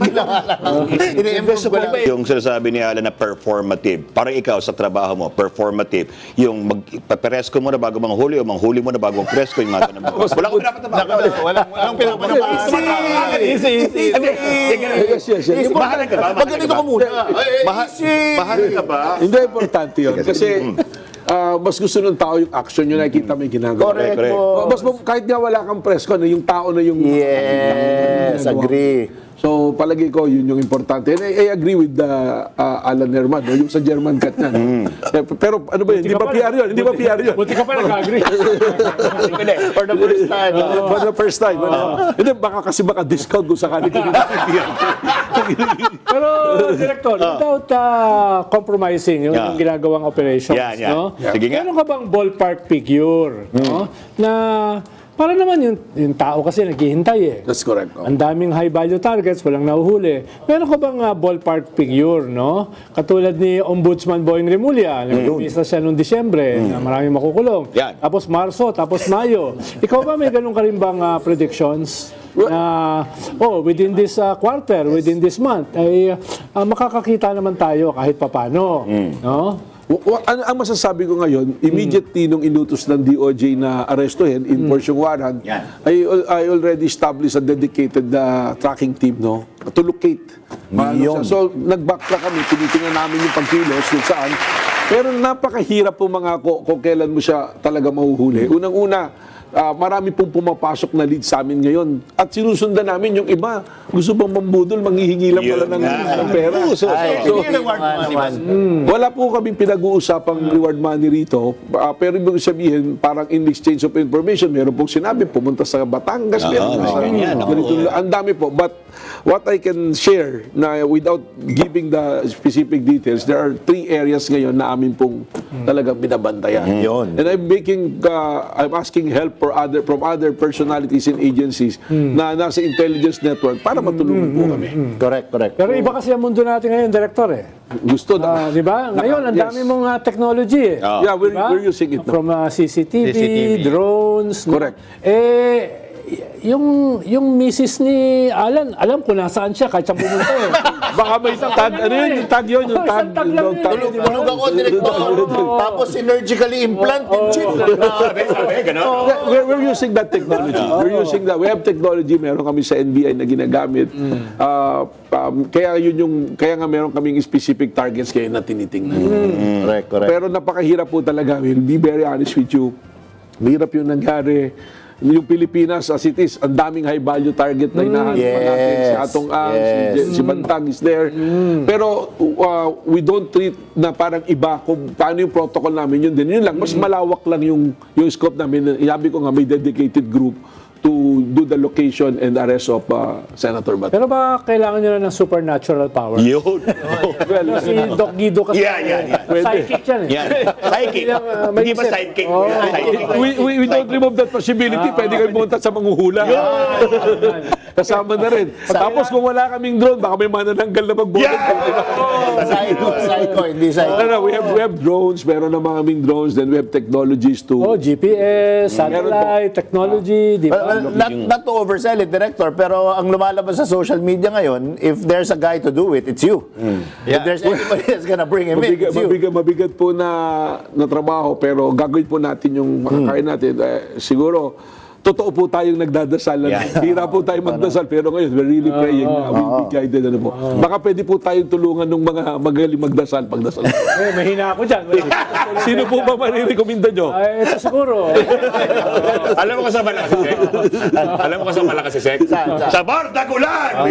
Ini-improve ko lang. Yung sinasabi ni Alan na performative. Parang ikaw sa trabaho mo, performative. Yung magpapresko mo na bago manghuli o manghuli mo na bago magpresko. Yung mga ganun. Wala ko pinapatabaho. Walang pinapanabahan. Easy. Yes. Mahalan ka ba? Pag ganito ko muna. Mahalan ka ba? Hindi, importante yun. Kasi mas gusto ng tao yung action yung nakikita may ginagawa. Correct. Mas kahit nga wala kang presko, yung tao na yung... Yes, agree. So, palagi ko, yun yung importante. And I agree with Alan Herman, yung sa German cut niya. Pero ano ba yun? Hindi ba PR yun? Hindi ba PR yun? Buti ka pa nag-agree. For the first time. For the first time. Hindi, baka discount kung sakali ko yung Pero, Director, without compromising yung ginagawang operations, Yan. no? Sige nga. Meron ka bang ballpark figure, no? Na para naman yung tao kasi naghihintay eh. That's correct. Ang daming high value targets, walang nahuhuli. Meron ka bang ballpark figure, no? Katulad ni Ombudsman Boying Remulla, nag-umisa siya noong Disyembre, na maraming makukulong. Yan. Tapos Marso, tapos Mayo. Ikaw ba may ganun ka rin bang predictions? Na within this quarter, within this month, ay makakakita naman tayo kahit papano. No? Ang masasabi ko ngayon, immediately nung inutos ng DOJ na arestuhin in Porsyong warrant, I already established a dedicated tracking team, no? To locate. So, nag-backtrack kami, tinitingnan namin yung pagkilos kung saan. Pero napakahirap po mga kung kailan mo siya talaga mahuhuli. Unang-una, marami pong pumapasok na lead sa amin ngayon. At sinusundan namin yung iba. Gusto pang mambudol, manghihingi lang pala ng pera. Wala po kaming pinag-uusapang reward money rito. Pero ibig sabihin, parang in exchange of information, meron pong sinabi, pumunta sa Batangas. Ang dami po. But what I can share na without giving the specific details, there are 3 areas ngayon na amin pong talagang binabantayan. And I'm asking help from other personalities and agencies na nasa intelligence network para matulungan po kami. Correct. Pero iba kasi ang mundo natin ngayon, Director eh. Gusto na. Di ba? Ngayon, ang dami mong technology eh. Yeah, we're using it now. From CCTV, drones. Correct. yung misis ni Alan, alam ko nasaan siya kahit siya pumunta eh. Baka may isang tag, ano yun, yung tag yun, yung tag. Tulog ako, Director. Tapos synergically implant yung chip. We're using that technology. We're using that. We have technology. Meron kami sa NBI na ginagamit. Kaya nga meron kaming specific targets kayo na tinitingnan. Correct. Pero napakahirap po talaga. We'll be very honest with you. Mahirap yung nangyari. Yung Pilipinas, as it is, ang daming high-value target na hinahanap natin. Si Atong Ang, si Bantag is there. Pero we don't treat na parang iba kung paano yung protocol namin. Yun din. Yun lang. Mas malawak lang yung scope namin. Iabi ko nga, may dedicated group to do the location and arrest of Senator Bato. Pero ba kailangan nyo na ng supernatural power? Yun. Well, si Doc Guido kasi psychic yan eh. Sidekick. Hindi ba sidekick? We don't remove that possibility. Pwede kayo pumunta sa manghuhula. Kasama na rin. Tapos kung wala kaming drone, baka may manananggal na magboto. Psycho, hindi psycho. No, we have drones. Meron na mga kaming drones. Then we have technologies to... GPS, satellite, technology, di ba? Not to oversell it, Director, pero ang lumalabas sa social media ngayon, if there's a guy to do it, it's you. If there's anybody that's gonna bring him in, it's you. Mabigat po na trabaho, pero gagawin po natin yung makakain natin. Siguro, totoo po tayong nagdadasal. Hira po tayong magdasal, pero ngayon, we're really praying na we'll be guided. Ano po. Baka pwede po tayong tulungan ng mga magaling magdasal, pagdasal. Mahina ako dyan. Sino po ba marirekomenda nyo? Ito siguro. Alam mo kasama lang si Sek? Alam mo kasama lang si Sek? Sa Bardagulan!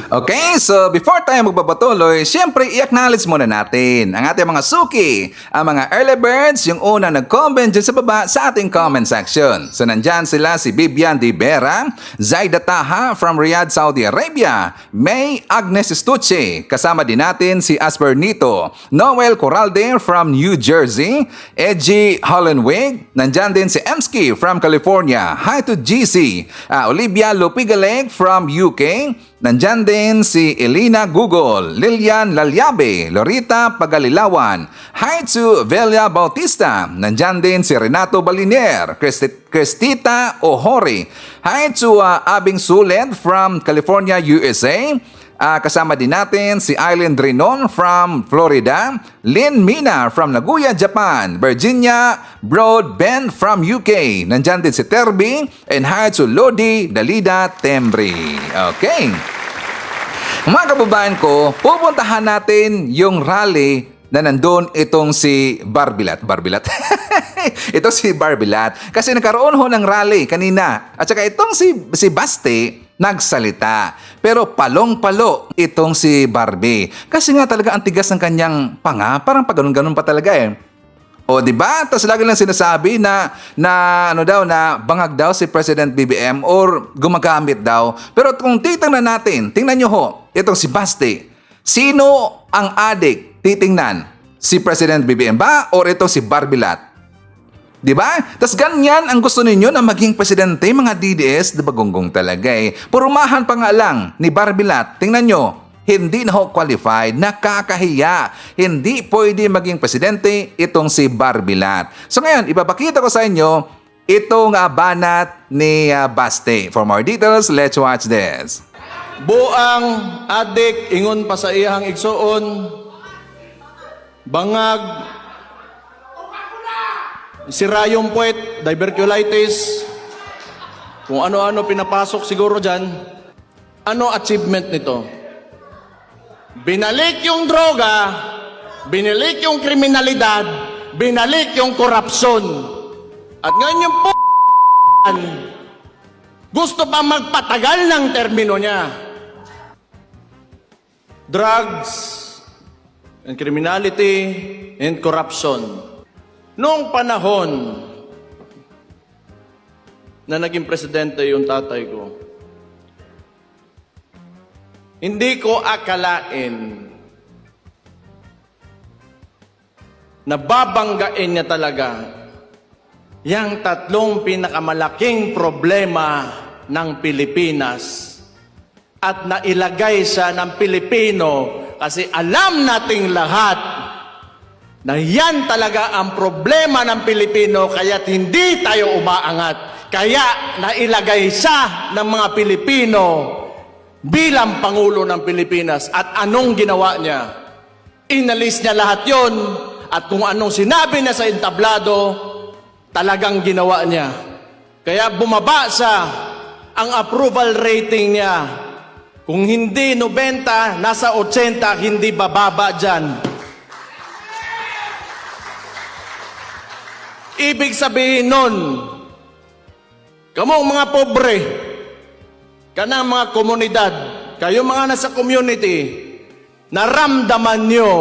Okay, so before tayo magbabatuloy, syempre i-acknowledge muna natin ang ating mga suki, ang mga early birds, yung una nag-comment dyan sa baba sa ating comment section. So nandyan sila si Bibian Di Vera, Zaida Taha from Riyadh, Saudi Arabia, May Agnes Estuche, kasama din natin si Aspernito, Noel Corralde from New Jersey, Edgy Hollenwig, nandyan din si Emski from California, hi to GC, Olivia Lupigaleg from UK, nandyan din si Elena Google, Lilian Lalyabe, Lorita Pagalilawan, hi to Velia Bautista, nandyan din si Renato Baliner, Cristita Ohori, hi to Abing Suled from California, USA, kasama din natin si Eileen Drinon from Florida, Lynn Mina from Nagoya, Japan, Virginia Broadbent from UK, nandyan din si Terby, and hi to Lodi Dalida Tembri. Okay. Mga kababayan ko, pupuntahan natin yung rally na nandun itong si Barbilat. Ito si Barbilat. Kasi nagkaroon ho ng rally kanina. At saka itong si Baste nagsalita. Pero palong-palo itong si Barbie. Kasi nga talaga ang tigas ng kanyang panga. Parang pag-ganon-ganon pa talaga eh. O di ba? Tapos lagi lang sinasabi na bangag daw si President BBM or gumagamit daw. Pero kung titingnan natin, tingnan nyo ho, itong si Baste. Sino ang adik titingnan? Si President BBM ba or ito si Barbilat? Di ba? Tapos ganyan ang gusto ninyo na maging presidente, mga DDS, di ba gonggong talaga eh. Purumahan pa nga lang ni Barbilat. Tingnan nyo, hindi na ho qualified, nakakahiya. Hindi pwede maging presidente itong si Barbilat. So ngayon, ipapakita ko sa inyo itong banat ni Baste. For more details, let's watch this. Buang adik ingon pa sa iyang igsuon bangag sirayong puwet, diverculitis, kung ano-ano pinapasok siguro dyan. Ano achievement nito? Binalik yung droga, binalik yung kriminalidad, binalik yung korupsyon. At ngayon yung gusto pa magpatagal ng termino niya. Drugs and criminality and corruption. Noong panahon na naging presidente yung tatay ko, hindi ko akalain na babanggain niya talaga yung tatlong pinakamalaking problema ng Pilipinas at nailagay siya ng Pilipino kasi alam nating lahat na yan talaga ang problema ng Pilipino kaya't hindi tayo umaangat. Kaya nailagay siya ng mga Pilipino bilang Pangulo ng Pilipinas. At anong ginawa niya? Inalis niya lahat yon at kung anong sinabi niya sa entablado, talagang ginawa niya. Kaya bumaba siya ang approval rating niya. Kung hindi 90, nasa 80, hindi bababa dyan. Ibig sabihin nun, kamong mga pobre, kanang mga komunidad, kayo mga nasa community, naramdaman nyo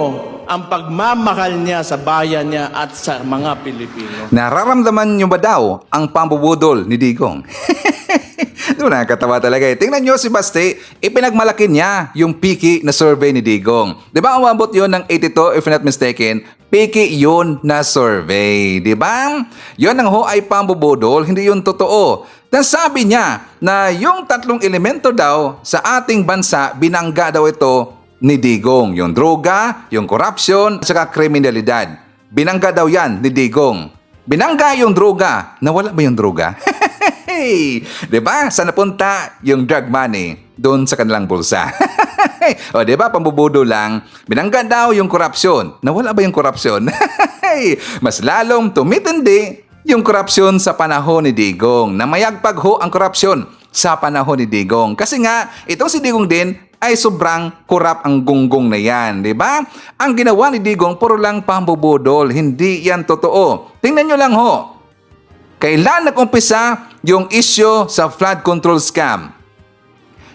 ang pagmamahal niya sa bayan niya at sa mga Pilipino. Nararamdaman nyo ba daw ang pambubudol ni Digong? Doon nakakatawa talaga eh. Tingnan nyo si Basti, ipinagmalaki niya yung Piki na survey ni Digong. Di ba umabot yun ng 82 if not mistaken? Piki yun na survey. Di ba? Yun ang ho ay pambubudol, hindi yun totoo. Dan sabi niya na yung tatlong elemento daw sa ating bansa, binangga daw ito ni Digong. Yung droga, yung corruption, at saka kriminalidad. Binangga daw yan ni Digong. Binangga yung droga. Nawala ba yung droga? Hey! Diba? Saan napunta yung drug money? Doon sa kanilang bulsa. O diba? Pambubudo lang. Binangga daw yung korupsyon. Nawala ba yung korupsyon? Mas lalong tumitindi yung korupsyon sa panahon ni Digong. Namayagpag ho ang korupsyon sa panahon ni Digong. Kasi nga, itong si Digong din ay sobrang kurap ang gunggong na yan. Diba? Ang ginawa ni Digong puro lang pambubudol. Hindi yan totoo. Tingnan nyo lang ho. Kailan nag-umpisa yung issue sa flood control scam?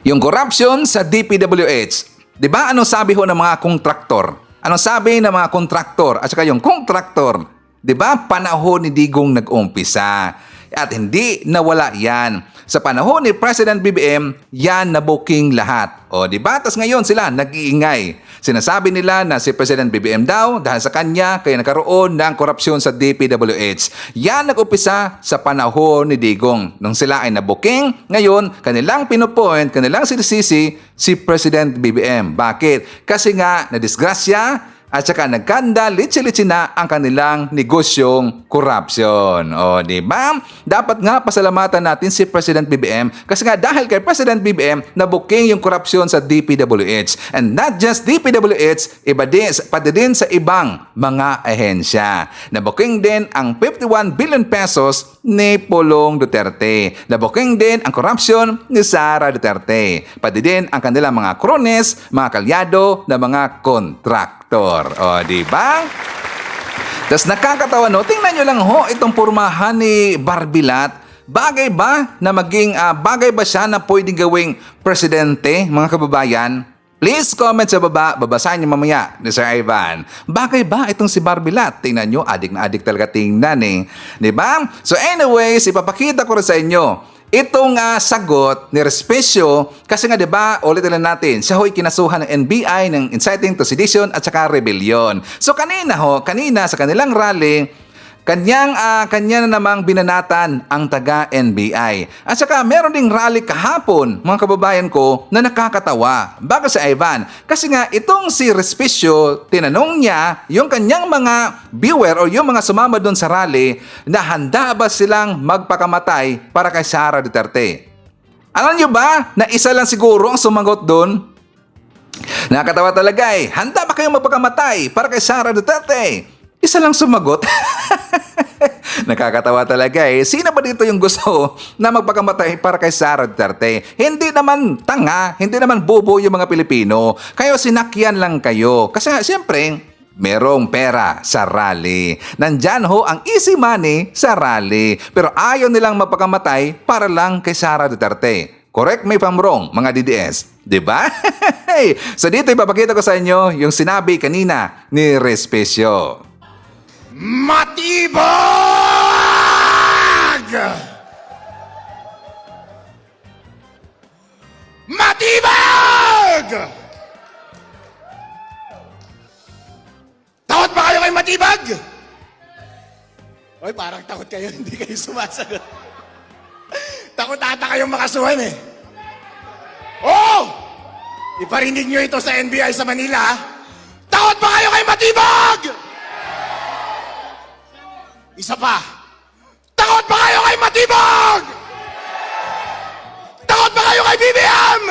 Yung corruption sa DPWH. Di ba anong sabi ho ng mga kontraktor? Anong sabi ng mga kontraktor? At saka yung kontraktor, di ba panahon ni Digong nag-umpisa? At hindi nawala yan. Sa panahon ni President BBM, yan na-booking lahat. O di ba? Tapos ngayon sila nag-iingay. Sinasabi nila na si President BBM daw dahil sa kanya kaya nagkaroon ng korupsyon sa DPWH. Yan nag-upisa sa panahon ni Digong. Nung sila ay na-booking, ngayon kanilang pinupoint, kanilang sinisisi si President BBM. Bakit? Kasi nga nadisgrasya at saka nagkanda, litsi-litsi na ang kanilang negosyong corruption. O, di ba? Dapat nga pasalamatan natin si President BBM kasi nga dahil kay President BBM, nabuking yung corruption sa DPWH. And not just DPWH, pati din sa ibang mga ahensya. Nabuking din ang 51 billion pesos ni Pulong Duterte. Nabuking din ang corruption ni Sara Duterte. Pati din ang kanilang mga krones, mga kalyado na mga kontraktor. O, di ba? Tapos nakakatawa, no? Tingnan nyo lang ho, itong pormahan ni Barbilat. Bagay ba na bagay ba siya na pwedeng gawing presidente, mga kababayan? Please comment sa baba, babasahin niyo mamaya ni Sir Ivan. Bagay ba itong si Barbilat? Tingnan nyo, adik na adik talaga tingnan eh. Di ba? So anyways, ipapakita ko rin sa inyo itong sagot ni Respecio kasi nga 'di ba ulitin natin siya ho'y kinasuhan ng NBI ng inciting to sedition at saka rebellion. So kanina sa kanilang rally kanya na namang binanatan ang taga NBI. At saka meron ding rally kahapon, mga kababayan ko, na nakakatawa. Bago sa Ivan. Kasi nga, itong si Respicio, tinanong niya yung kanyang mga viewer o yung mga sumama doon sa rally na handa ba silang magpakamatay para kay Sara Duterte. Alam niyo ba na isa lang siguro ang sumagot doon? Nakakatawa talaga eh. Handa ba kayong magpakamatay para kay Sara Duterte? Isa lang sumagot. Nakakatawa talaga eh. Sino ba dito yung gusto na magpakamatay para kay Sara Duterte? Hindi naman tanga, hindi naman bobo yung mga Pilipino. Kayo sinakyan lang kayo. Kasi siyempre, merong pera sa rally. Nandyan ho ang easy money sa rally. Pero ayaw nilang magpakamatay para lang kay Sara Duterte. Correct me if I'm wrong, mga DDS. Diba? So dito ipapakita ko sa inyo yung sinabi kanina ni Respecio. Matibag! Matibag! Takot ba kayo kay Matibag? Oy, parang takot kayo, hindi kayo sumasagot. Takot ata kayong makasuhan eh. Oh! Iparinig nyo ito sa NBI sa Manila. Takot ba kayo kay Matibag? Isa pa. Takot ba kayo kay Matibag? Takot ba kayo kay BBM?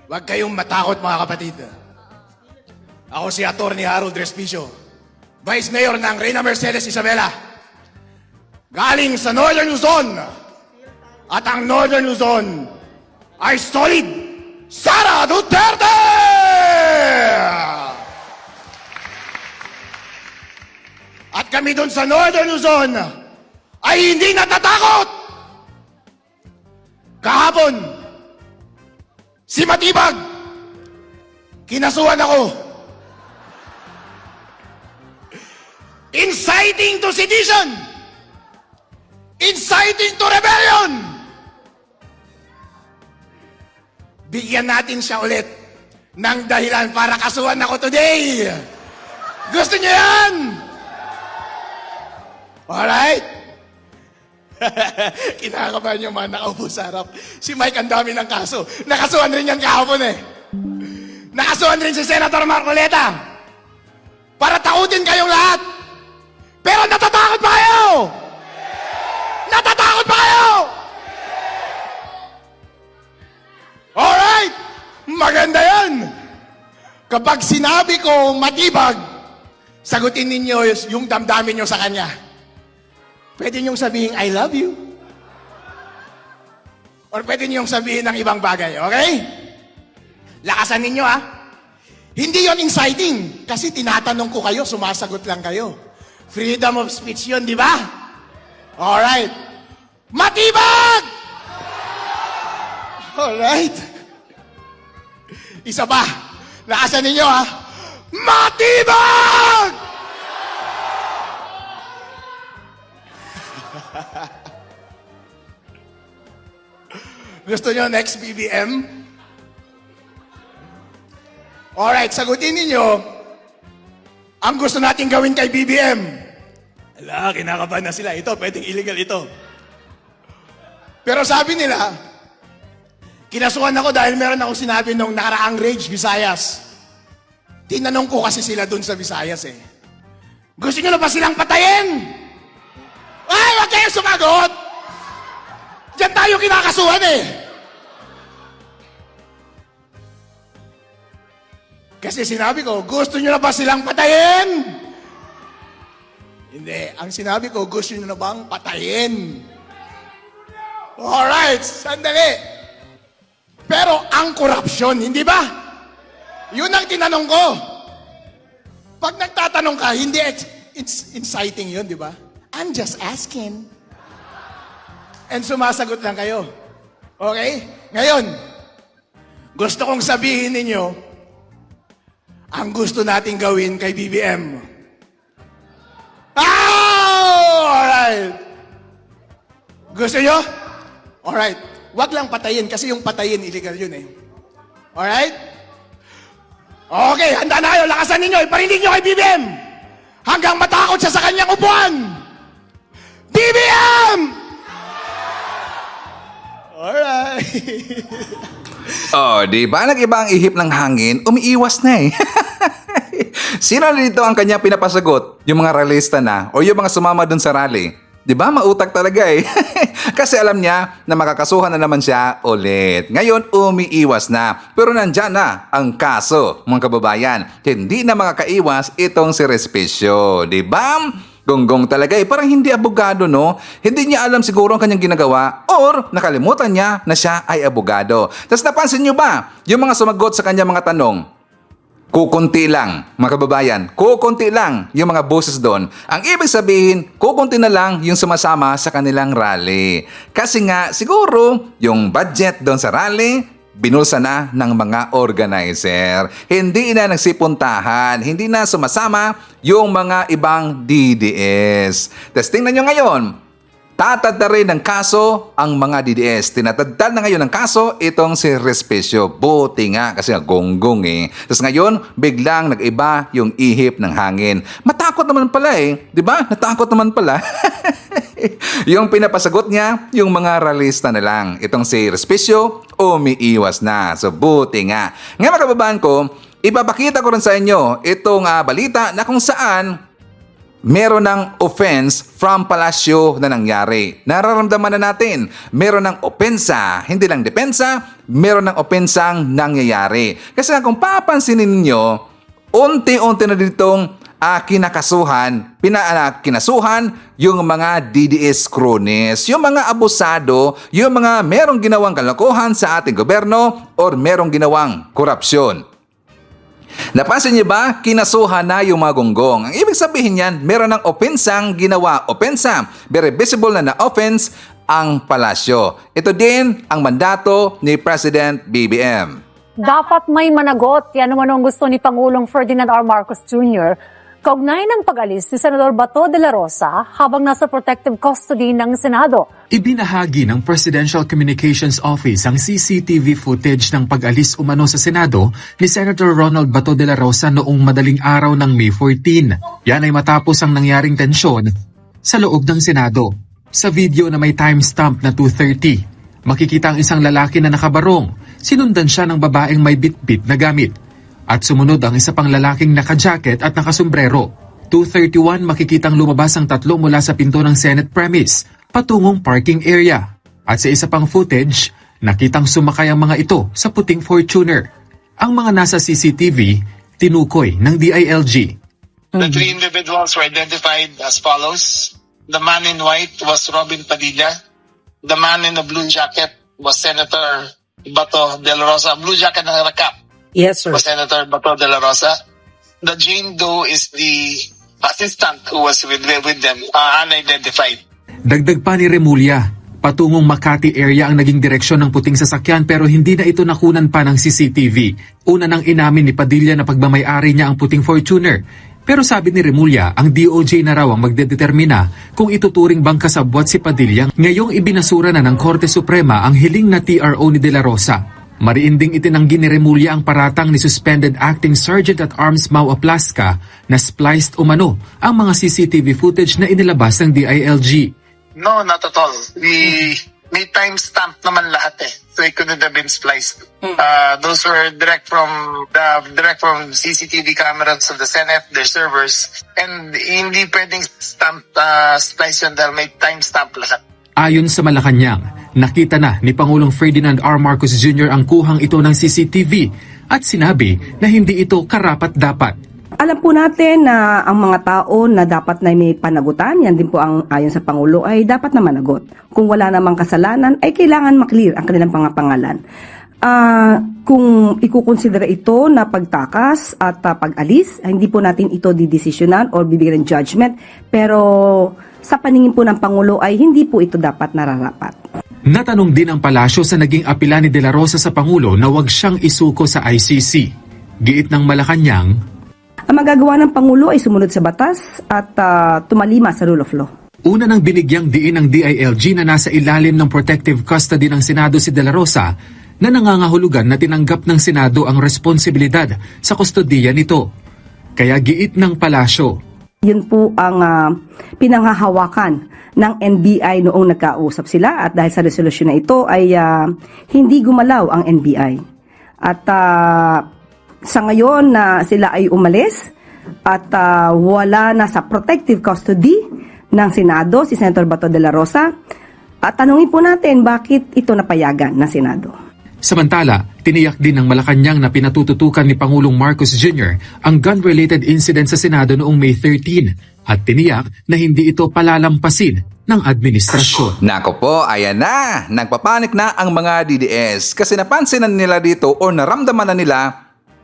Huwag kayong matakot mga kapatid. Ako si Atty. Harold Respicio, Vice Mayor ng Reyna Mercedes Isabela. Galing sa Northern Luzon. At ang Northern Luzon ay solid Sara Duterte! At kami doon sa Northern Luzon ay hindi natatakot! Kahapon, si Matibag, kinasuhan ako. Inciting to sedition! Inciting to rebellion! Bigyan natin siya ulit ng dahilan para kasuhan ako today. Gusto niyo yan? Alright? Kinakabahan niyo man, nakaupo sa harap. Si Mike ang dami ng kaso. Nakasuhan rin yan kahapon eh. Nakasuhan rin si Senator Marcoleta. Para takutin kayong lahat. Pero natatakot pa kayo! Natatakot pa kayo! Alright! Maganda yan! Kapag sinabi ko Matibag, sagutin ninyo yung damdamin nyo sa kanya. Pwede niyong sabihin, I love you. Or pwede niyong sabihin ng ibang bagay, okay? Lakasan ninyo ha. Hindi yon inciting. Kasi tinatanong ko kayo, sumasagot lang kayo. Freedom of speech yun, di ba? Alright. Matibag! Alright. Isa pa. Lakasan ninyo ha. Matibag! Gusto nyo next BBM? Alright, sagutin ninyo ang gusto natin gawin kay BBM. Ala, kinakabahan na sila. Ito, pwedeng illegal ito. Pero sabi nila, kinasuhan ako dahil meron akong sinabi nung nakaraang Rage Visayas. Tinanong ko kasi sila dun sa Visayas eh. Gusto nyo na ba silang patayin? Ay, wag kayong sumagot! Diyan tayo kinakasuhan eh. Kasi sinabi ko, gusto nyo na ba silang patayin? Hindi. Ang sinabi ko, gusto nyo na bang patayin? Alright, sandali. Pero ang korupsyon, hindi ba? Yun ang tinanong ko. Pag nagtatanong ka, hindi inciting yun, di ba? I'm just asking. And sumasagot lang kayo. Okay? Ngayon, gusto kong sabihin ninyo, ang gusto nating gawin kay BBM. Alright! Gusto nyo? Alright. Wag lang patayin kasi yung patayin, illegal yun eh. Alright? Okay, handa na kayo. Lakasan ninyo. Iparinig nyo kay BBM. Hanggang matakot siya sa kanyang upuan. BBM! Alright. Oh, di ba nag-iba ang ihip ng hangin? Umiiwas na eh. Sino dito ang kanya pinapasagot? Yung mga rallyista na o yung mga sumama dun sa rally? Di ba mautak talaga eh. Kasi alam niya na makakasuhan na naman siya ulit. Ngayon, umiiwas na. Pero nandyan na ang kaso, mga kababayan. Hindi na makakaiwas itong si Respicio. Di ba? Gonggong talaga eh. Parang hindi abogado, no? Hindi niya alam siguro ang kanyang ginagawa or nakalimutan niya na siya ay abogado. Tapos napansin niyo ba yung mga sumagot sa kanyang mga tanong? Kukunti lang, mga kababayan. Kukunti lang yung mga boses doon. Ang ibig sabihin, kukunti na lang yung sumasama sa kanilang rally. Kasi nga, siguro, yung budget doon sa rally, binulsa na ng mga organizer. Hindi na nagsipuntahan, hindi na sumasama yung mga ibang DDS. Tapos tingnan nyo ngayon, tatadda rin ng kaso ang mga DDS. Tinatadda na ngayon ng kaso itong si Respicio. Buti nga kasi gonggong eh. Tapos ngayon, biglang nag-iba yung ihip ng hangin. Matakot naman pala eh. Di ba? Natakot naman pala. Yung pinapasagot niya, yung mga realista na lang. Itong si Respicio, umiiwas na. So buti nga. Ngayon mga kababayan ko, ipapakita ko rin sa inyo itong balita na kung saan meron ng offense from Palacio na nangyari. Nararamdaman na natin, meron ng opensa, hindi lang depensa, meron ng opensang nangyayari. Kasi nga kung papansinin ninyo, unti-unti na ditong kinasuhan yung mga DDS cronies, yung mga abusado, yung mga merong ginawang kalokohan sa ating gobyerno or merong ginawang korupsyon. Napansin niyo ba? Kinasuhan na yung mga gonggong. Ang ibig sabihin niyan, meron ng opensang ginawa. Opensa, very visible na offense ang palasyo. Ito din ang mandato ni President BBM. Dapat may managot. Yan naman ang gusto ni Pangulong Ferdinand R. Marcos Jr. Kaugnay ng pag-alis ni Senador Bato de la Rosa habang nasa protective custody ng Senado. Ibinahagi ng Presidential Communications Office ang CCTV footage ng pag-alis umano sa Senado ni Senator Ronald Bato de la Rosa noong madaling araw ng May 14. Yan ay matapos ang nangyaring tensyon sa loob ng Senado. Sa video na may timestamp na 2:30, makikita ang isang lalaki na nakabarong. Sinundan siya ng babaeng may bitbit na gamit. At sumunod ang isa pang lalaking naka-jacket at nakasombrero. 2:31 makikitang lumabas ang tatlo mula sa pinto ng Senate premise, patungong parking area. At sa isa pang footage, nakitang sumakay ang mga ito sa puting Fortuner. Ang mga nasa CCTV, tinukoy ng DILG. The three individuals were identified as follows. The man in white was Robin Padilla. The man in the blue jacket was Senator Bato de la Rosa. Blue jacket na nakap. Yes, sir. Was Senator Bato de la Rosa. The Jane Doe is the assistant who was with them, unidentified. Dagdag pa ni Remulla, patungong Makati area ang naging direksyon ng puting sasakyan pero hindi na ito nakunan pa ng CCTV. Una nang inamin ni Padilla na pagmamayari niya ang puting Fortuner. Pero sabi ni Remulla, ang DOJ na raw ang magdedetermina kung ituturing bang kasabwat si Padilla. Ngayong ibinasura na ng Korte Suprema ang hiling na TRO ni De La Rosa. Mariinding itinanggi ni Remulla ang paratang ni Suspended Acting Sergeant at Arms Mau Aplasca na spliced umano ang mga CCTV footage na inilabas ng DILG. No, not at all. May timestamp naman lahat eh. So it couldn't have been spliced. Those were direct from CCTV cameras of the Senate, their servers. And hindi pwedeng splice yun dahil may timestamp lahat. Ayon sa Malacanang, nakita na ni Pangulong Ferdinand R. Marcos Jr. ang kuhang ito ng CCTV at sinabi na hindi ito karapat-dapat. Alam po natin na ang mga tao na dapat na may panagutan, yan din po ang ayon sa Pangulo, ay dapat na managot. Kung wala namang kasalanan, ay kailangan maklear ang kanilang pangapangalan. Kung ikukonsidera ito na pagtakas at pag-alis, hindi po natin ito didesisyonan or bibigyan ng judgment, pero sa paningin po ng Pangulo ay hindi po ito dapat nararapat. Natanong din ang palasyo sa naging apela ni De La Rosa sa Pangulo na huwag siyang isuko sa ICC. Giit ng Malacanang, ang magagawa ng Pangulo ay sumunod sa batas at tumalima sa rule of law. Una nang binigyang diin ng DILG na nasa ilalim ng protective custody ng Senado si De La Rosa na nangangahulugan na tinanggap ng Senado ang responsibilidad sa kustodiya nito. Kaya giit ng palasyo, yun po ang pinanghahawakan ng NBI noong nagkausap sila at dahil sa resolusyon na ito ay hindi gumalaw ang NBI. At sa ngayon na sila ay umalis at wala na sa protective custody ng Senado si Senator Bato de la Rosa. At tanungin po natin bakit ito napayagan ng Senado. Samantala, tiniyak din ng Malacanang na pinatututukan ni Pangulong Marcos Jr. ang gun-related incident sa Senado noong May 13 at tiniyak na hindi ito palalampasin ng administrasyon. Nako po, ayan na. Nagpapanik na ang mga DDS kasi napansin na nila dito o naramdaman na nila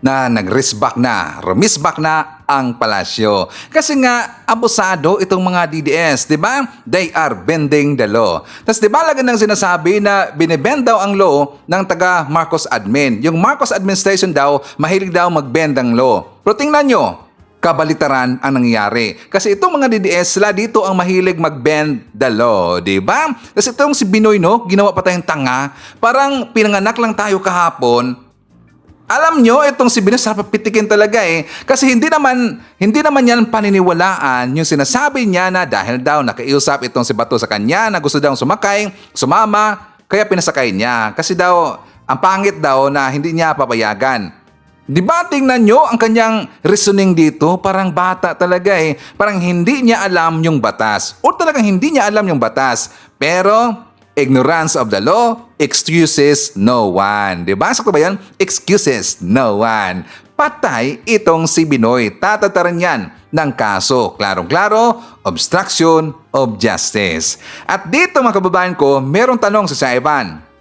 na nag-risback na, rumisback na ang palasyo. Kasi nga, abusado itong mga DDS, di ba? They are bending the law. Tapos di ba lagi nang sinasabi na binibend daw ang law ng taga Marcos admin. Yung Marcos administration daw, mahilig daw magbend ang law. Pero tingnan nyo, kabalitaran ang nangyayari. Kasi itong mga DDS, sila dito ang mahilig mag-bend the law, di ba? Kasi itong si Binoy, no, ginawa pa tayong tanga. Parang pinanganak lang tayo kahapon, Alam nyo, itong si Venus sarap pitikin talaga eh. Kasi hindi naman yan paniniwalaan yung sinasabi niya na dahil daw nakiusap itong si Bato sa kanya na gusto daw sumakay, sumama, kaya pinasakay niya. Kasi daw, ang pangit daw na hindi niya papayagan. Di ba tingnan nyo ang kanyang reasoning dito? Parang bata talaga eh. Parang hindi niya alam yung batas. O talagang hindi niya alam yung batas. Pero ignorance of the law excuses no one. Diba? Sakto ba yan? Excuses no one. Patay itong si Binoy. Tatataran yan ng kaso. Klarong-klaro, obstruction of justice. At dito mga kababayan ko, merong tanong sa Ivan.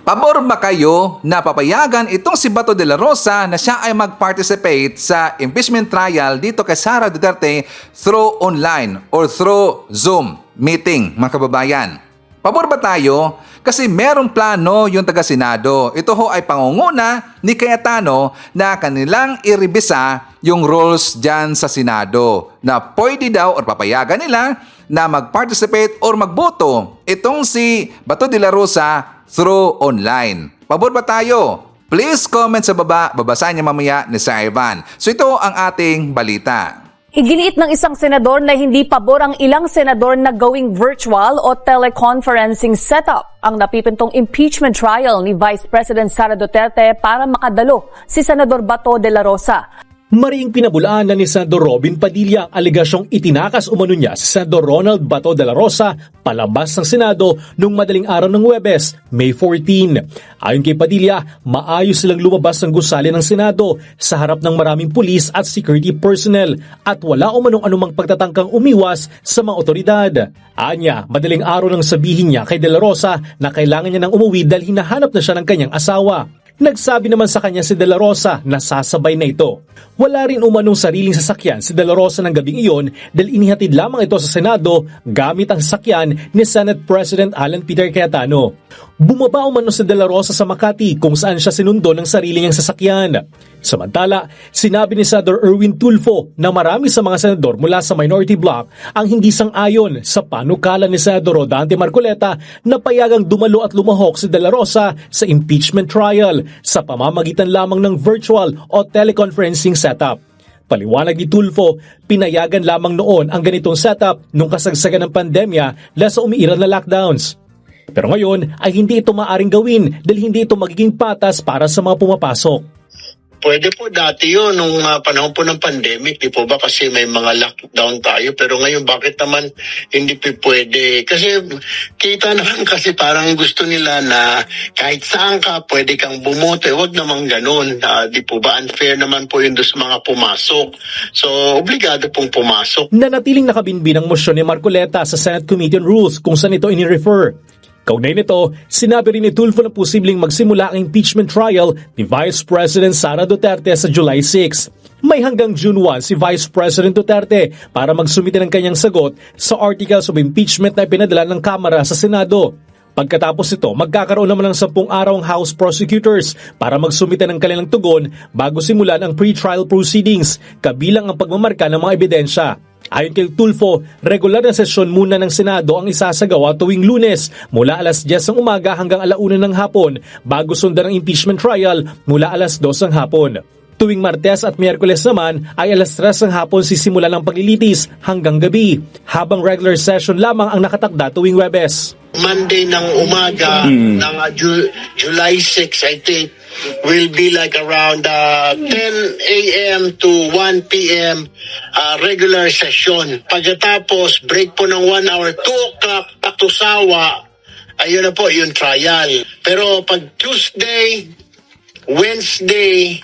Pabor ba kayo na papayagan itong si Bato de la Rosa na siya ay mag-participate sa impeachment trial dito kay Sara Duterte through online or through Zoom meeting, mga kababayan? Pabor ba tayo? Kasi merong plano yung taga-Senado. Ito ho ay pangunguna ni Cayetano na kanilang irebisa yung rules dyan sa Senado na pwede daw or papayagan nila na mag-participate or magboto itong si Bato de la Rosa through online. Pabor ba tayo? Please comment sa baba. Babasahin niya mamaya ni Sir Ivan. So ito ang ating balita. Iginiit ng isang senador na hindi pabor ang ilang senador na gawing virtual o teleconferencing setup ang napipintong impeachment trial ni Vice President Sara Duterte para makadalo si Senador Bato de la Rosa. Mariing pinabulaan na ni Senador Robin Padilla ang alegasyong itinakas umano niya si Senador Ronald Bato de la Rosa palabas ng Senado noong madaling araw ng Huwebes, May 14. Ayon kay Padilla, maayos silang lumabas ng gusali ng Senado sa harap ng maraming pulis at security personnel at wala umanong anumang pagtatangkang umiwas sa mga otoridad. Anya, madaling araw nang sabihin niya kay de la Rosa na kailangan niya nang umuwi dahil hinahanap na siya ng kanyang asawa. Nagsabi naman sa kanya si De La Rosa na sasabay na ito. Wala rin umanong sariling sasakyan si De La Rosa ng gabing iyon dahil inihatid lamang ito sa Senado gamit ang sasakyan ni Senate President Alan Peter Cayetano. Bumaba umano si De La Rosa sa Makati kung saan siya sinundo ng sarili niyang sasakyan. Samantala, sinabi ni Senador Erwin Tulfo na marami sa mga senador mula sa minority bloc ang hindi sang-ayon sa panukala ni Senador Rodante Marcoleta na payagang dumalo at lumahok si De La Rosa sa impeachment trial sa pamamagitan lamang ng virtual o teleconferencing setup. Paliwanag ni Tulfo, pinayagan lamang noon ang ganitong setup nung kasagsagan ng pandemya dahil sa umiiral na lockdowns. Pero ngayon ay hindi ito maaring gawin dahil hindi ito magiging patas para sa mga pumapasok. Pwede po dati yun, nung panahon po ng pandemic, di po ba? Kasi may mga lockdown tayo. Pero ngayon, bakit naman hindi po pwede? Kasi kita naman kasi parang gusto nila na kahit saan ka, pwede kang bumoto. Huwag naman ganun. Di po ba? Unfair naman po yun doon sa mga pumasok. So, obligado pong pumasok. Nanatiling nakabinbin ang mosyon ni Marcoleta sa Senate Committee on Rules kung saan ito ini-refer. Kaugnay nito, sinabi rin ni Tulfo na posibleng magsimula ang impeachment trial ni Vice President Sara Duterte sa July 6. May hanggang June 1 si Vice President Duterte para magsumite ng kanyang sagot sa articles of impeachment na ipinadala ng Kamara sa Senado. Pagkatapos ito, magkakaroon naman ng 10 araw ang House prosecutors para magsumite ng kanilang tugon bago simulan ang pre-trial proceedings, kabilang ang pagmamarka ng mga ebidensya. Ayon kay Tulfo, regular na sesyon muna ng Senado ang isasagawa tuwing Lunes mula alas 10 ng umaga hanggang 1:00 ng hapon bago sundan ang impeachment trial mula alas 2 ng hapon. Tuwing Martes at Miyerkules naman ay alas 3 ng hapon sisimulan ang paglilitis hanggang gabi, habang regular session lamang ang nakatakda tuwing Huwebes. Monday ng umaga ng July 6, I think, will be like around 10 a.m. to 1 p.m. Regular session. Pagkatapos, break po ng 1 hour, 2 o'clock back to Sawa. Ayun na po, yung trial. Pero pag Tuesday, Wednesday,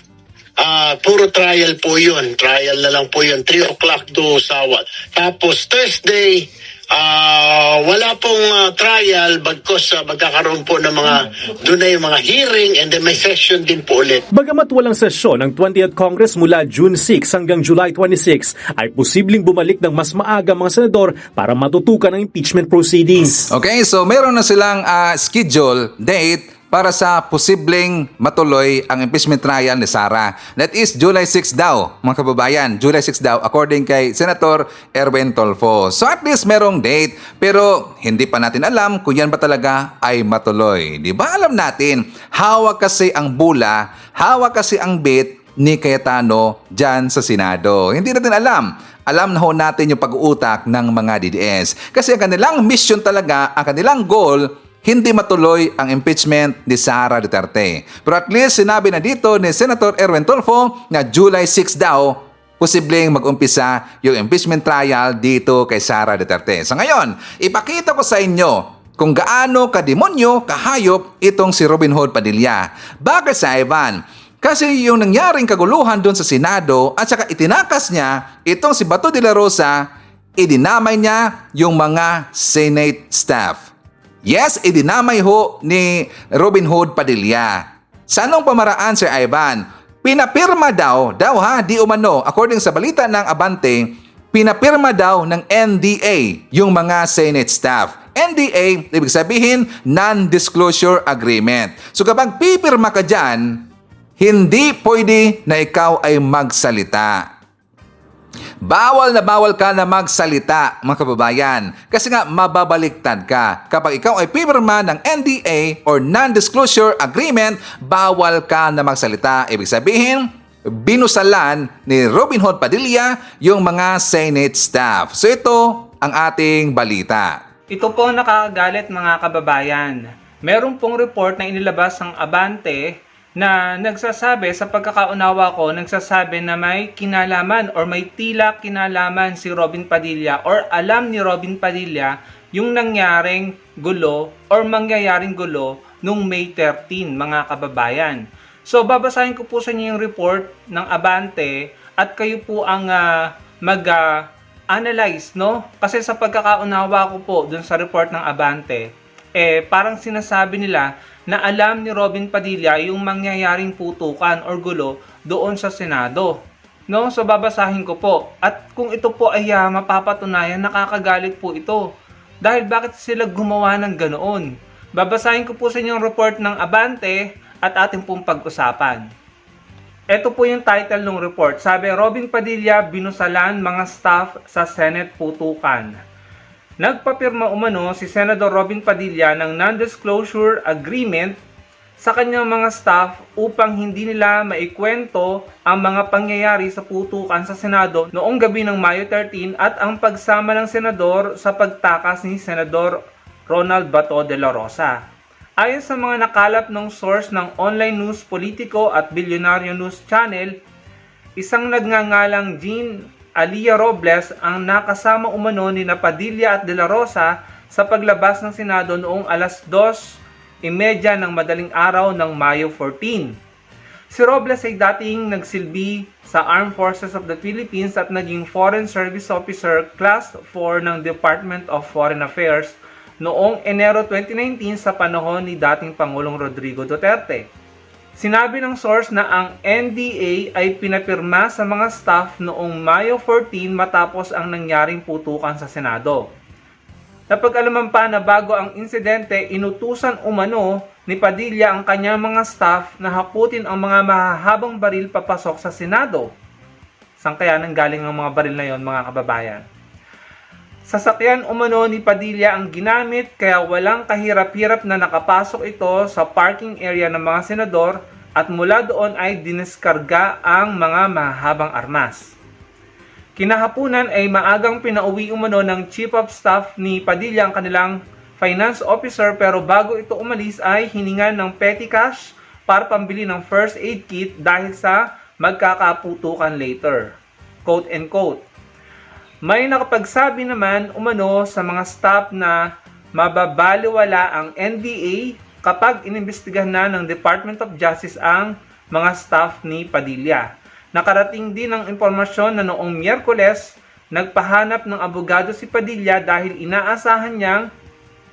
puro trial po yun. Trial na lang po yun. 3 o'clock to Sawa. Tapos Thursday, wala pong trial bagkos magkakaroon po ng mga doon na yung mga hearing and then may session din po ulit. Bagamat walang sesyon ng 20th Congress mula June 6 hanggang July 26 ay posibleng bumalik ng mas maaga mga senador para matutukan ang impeachment proceedings. Okay, so meron na silang schedule date para sa posibleng matuloy ang impeachment trial ni Sara. That is July 6 daw, mga kababayan. July 6 daw according kay Senator Erwin Tulfo. So at least merong date, pero hindi pa natin alam kung yan ba talaga ay matuloy. Di ba alam natin, hawak kasi ang bula, hawak kasi ang bit ni Cayetano dyan sa Senado. Hindi natin alam. Alam na ho natin yung pag-uutak ng mga DDS. Kasi ang kanilang mission talaga, ang kanilang goal, hindi matuloy ang impeachment ni Sara Duterte. Pero at least sinabi na dito ni Senator Erwin Tulfo na July 6 daw posibleng mag-umpisa yung impeachment trial dito kay Sara Duterte. So ngayon, ipakita ko sa inyo kung gaano kademonyo, kahayop itong si Robin Hood Padilla. Bakit sa Ivan? Kasi yung nangyaring kaguluhan doon sa Senado at saka itinakas niya itong si Bato de la Rosa, idinamay niya yung mga Senate staff. Yes, idinamay ho ni Robin Hood Padilla. Sa anong pamaraan, Sir Ivan? Pinapirma daw ha, di umano, according sa balita ng Abante, pinapirma daw ng NDA yung mga Senate staff. NDA, ibig sabihin, Non-Disclosure Agreement. So kapag pipirma ka dyan, hindi pwede na ikaw ay magsalita. Bawal ka na magsalita, mga kababayan. Kasi nga, mababaliktad ka. Kapag ikaw ay pipirma ng NDA or Non-Disclosure Agreement, bawal ka na magsalita. Ibig sabihin, binusalan ni Robin Hood Padilla yung mga Senate staff. So ito ang ating balita. Ito po nakakagalit, mga kababayan. Meron pong report na inilabas ng Abante na nagsasabi, sa pagkakaunawa ko, nagsasabi na may kinalaman or may tila kinalaman si Robin Padilla or alam ni Robin Padilla yung nangyaring gulo or mangyayaring gulo nung May 13, mga kababayan. So, babasahin ko po sa inyo yung report ng Abante at kayo po ang mag-analyze, no? Kasi sa pagkakaunawa ko po dun sa report ng Abante, parang sinasabi nila na alam ni Robin Padilla yung mangyayaring putukan or gulo doon sa Senado. No? So babasahin ko po. At kung ito po ay mapapatunayan, nakakagalit po ito. Dahil bakit sila gumawa ng ganoon? Babasahin ko po sa inyo yung report ng Abante at ating pong pag-usapan. Ito po yung title ng report. Sabi, Robin Padilla binusalan mga staff sa Senate putukan. Nagpapirma umano si Senador Robin Padilla ng non-disclosure agreement sa kanyang mga staff upang hindi nila maikwento ang mga pangyayari sa putukan sa Senado noong gabi ng Mayo 13 at ang pagsama ng Senador sa pagtakas ni Senador Ronald Bato de la Rosa. Ayon sa mga nakalap ng source ng online news politiko at Bilyonaryo News Channel, isang nagngangalang Jean Alia Robles ang nakasama umano ni Padilla at De La Rosa sa paglabas ng Senado noong alas 2:30 ng madaling araw ng Mayo 14. Si Robles ay dating nagsilbi sa Armed Forces of the Philippines at naging Foreign Service Officer Class 4 ng Department of Foreign Affairs noong Enero 2019 sa panahon ni dating Pangulong Rodrigo Duterte. Sinabi ng source na ang NDA ay pinapirma sa mga staff noong Mayo 14 matapos ang nangyaring putukan sa Senado. Napag-alaman pa na bago ang insidente, inutusan umano ni Padilla ang kanyang mga staff na haputin ang mga mahahabang baril papasok sa Senado. Saan kaya nanggaling ang mga baril na yon, mga kababayan? Sasakyan umano ni Padilla ang ginamit kaya walang kahirap-hirap na nakapasok ito sa parking area ng mga senador at mula doon ay diniskarga ang mga mahabang armas. Kinahapunan ay maagang pinauwi umano ng Chief of Staff ni Padilla ang kanilang finance officer pero bago ito umalis ay hiningan ng petty cash para pambili ng first aid kit dahil sa magkakaputukan later. Quote and quote. May nakapagsabi naman umano sa mga staff na mababaliwala ang NDA kapag inimbestigahan na ng Department of Justice ang mga staff ni Padilla. Nakarating din ang impormasyon na noong Miyerkules, nagpahanap ng abogado si Padilla dahil inaasahan niyang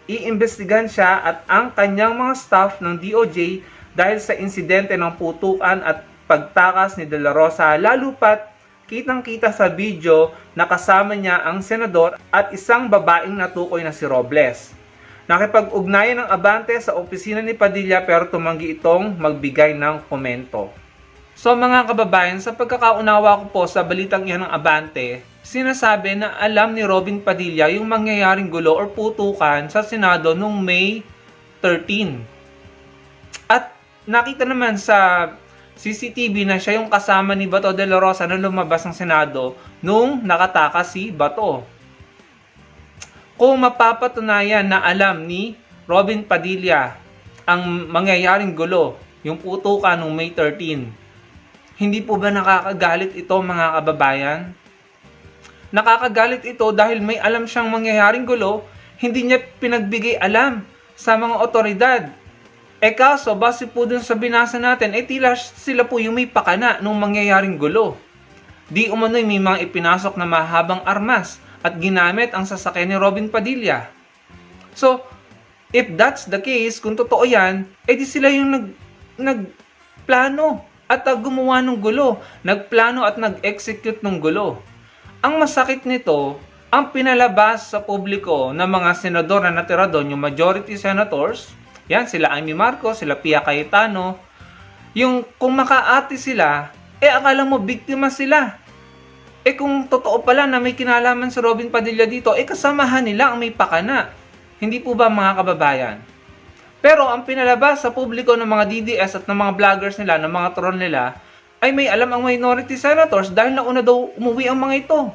iimbestigahan siya at ang kanyang mga staff ng DOJ dahil sa insidente ng putukan at pagtakas ni De La Rosa, lalo pat kitang-kita sa video na kasama niya ang senador at isang babaeng natukoy na si Robles. Nakipag-ugnayan ng Abante sa opisina ni Padilla pero tumanggi itong magbigay ng komento. So mga kababayan, sa pagkakaunawa ko po sa balitang iyan ng Abante, sinasabi na alam ni Robin Padilla yung mangyayaring gulo or putukan sa Senado noong May 13. At nakita naman sa CCTV na siya yung kasama ni Bato de la Rosa na lumabas ng Senado nung nakatakas si Bato. Kung mapapatunayan na alam ni Robin Padilla ang mangyayaring gulo, yung putukan noong May 13, hindi po ba nakakagalit ito mga kababayan? Nakakagalit ito dahil may alam siyang mangyayaring gulo, hindi niya pinagbigay alam sa mga otoridad. Kaso, base po dun sa binasa natin, tila sila po yung may pakana nung mangyayaring gulo. Di umano'y may mga ipinasok na mahabang armas at ginamit ang sasakyan ni Robin Padilla. So, if that's the case, kung totoo yan, di sila yung nagplano at gumawa ng gulo. Nagplano at nag-execute ng gulo. Ang masakit nito, ang pinalabas sa publiko ng mga senador na natira doon, yung majority senators, yan, sila Amy Marcos, sila Pia Cayetano, yung kung makaati sila, akala mo biktima sila. Kung totoo pala na may kinalaman si Robin Padilla dito, kasamahan nila ang may pakana. Hindi po ba mga kababayan? Pero ang pinalabas sa publiko ng mga DDS at ng mga vloggers nila, ng mga troll nila, ay may alam ang minority senators dahil nauna daw umuwi ang mga ito.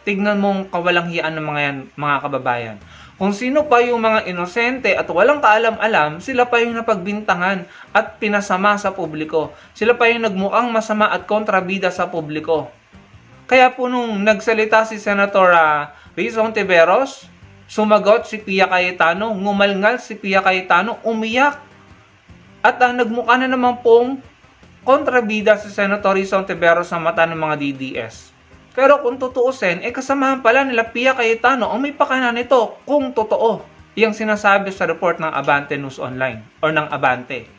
Tignan mong kawalang hiyaan ng mga yan, mga kababayan. Kung sino pa yung mga inosente at walang kaalam-alam, sila pa yung napagbintangan at pinasama sa publiko. Sila pa yung nagmukhang masama at kontrabida sa publiko. Kaya po nung nagsalita si Senator Rizon Tiveros, sumagot si Pia Cayetano, ngumalngal si Pia Cayetano, umiyak. At nagmukha na naman pong kontrabida si Senator Rizon Tiveros sa mata ng mga DDS. Pero kung tutuusin, kasamahan pala nila Pia Cayetano ang may pakana nito kung totoo. Yung sinasabi sa report ng Abante News Online or ng Abante.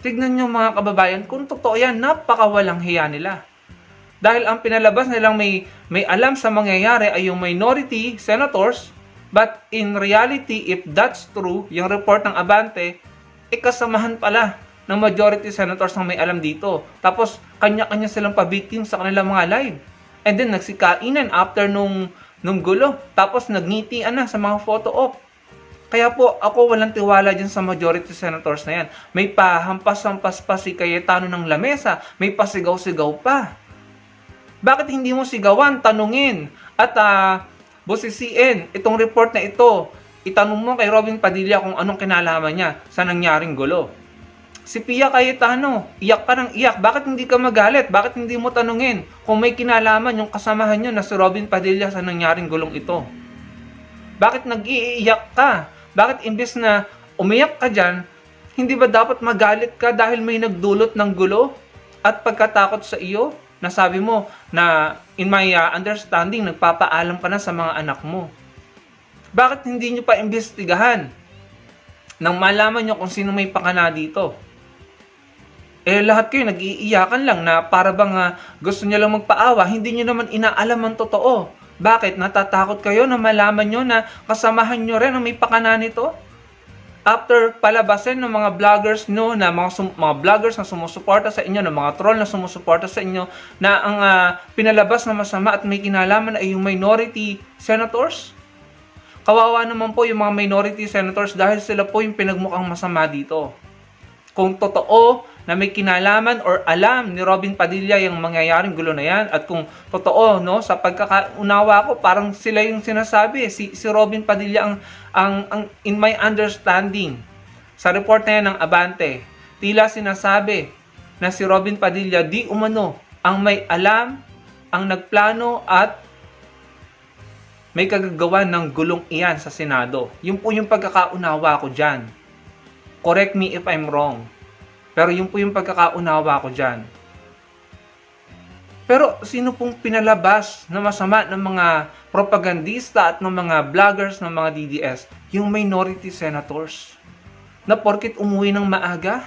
Tignan nyo mga kababayan, kung totoo yan, napakawalang hiya nila. Dahil ang pinalabas nilang may alam sa mangyayari ay yung minority senators, but in reality, if that's true, yung report ng Abante, kasamahan pala ng majority senators na may alam dito. Tapos, kanya-kanya silang pabiktim sa kanilang mga live. And then, nagsikainan after nung gulo. Tapos, nagngitian na sa mga photo op. Kaya po, ako walang tiwala dyan sa majority senators na yan. May pahampas-hampas pa si Cayetano ng lamesa. May pasigaw-sigaw pa. Bakit hindi mo sigawan, tanungin, at busisiin itong report na ito? Itanong mo kay Robin Padilla kung anong kinalaman niya sa nangyaring gulo. Si Pia Cayetano, iyak ka ng iyak. Bakit hindi ka magalit? Bakit hindi mo tanungin kung may kinalaman yung kasamahan niyo na si Robin Padilla sa nangyaring gulong ito? Bakit nag-iiyak ka? Bakit imbes na umiyak ka dyan, hindi ba dapat magalit ka dahil may nagdulot ng gulo at pagkatakot sa iyo? Nasabi mo na in my understanding, nagpapaalam ka na sa mga anak mo. Bakit hindi nyo pa imbestigahan nang malaman nyo kung sino may pakana dito? Lahat kayo nag-iiyakan lang na para bang gusto nyo lang magpaawa, hindi nyo naman inaalam ang totoo. Bakit? Natatakot kayo na malaman nyo na kasamahan nyo rin ang may pakana nito? After palabasin ng mga vloggers nyo, na mga vloggers na sumusuporta sa inyo, ng mga troll na sumusuporta sa inyo, na ang pinalabas na masama at may kinalaman ay yung minority senators? Kawawa naman po yung mga minority senators dahil sila po yung pinagmukhang masama dito. Kung totoo na may kinalaman or alam ni Robin Padilla yung mangyayaring gulo na yan, at kung totoo, no, sa pagkakaunawa ko, parang sila yung sinasabi, si Robin Padilla ang in my understanding, sa report na yan ng Abante, tila sinasabi na si Robin Padilla di umano ang may alam, ang nagplano at may kagagawa ng gulong iyan sa Senado. Yun po yung pagkakaunawa ko dyan. Correct me if I'm wrong. Pero yun po yung pagkakaunawa ko dyan. Pero sino pong pinalabas na masama ng mga propagandista at ng mga vloggers ng mga DDS? Yung minority senators. Na porkit umuwi ng maaga?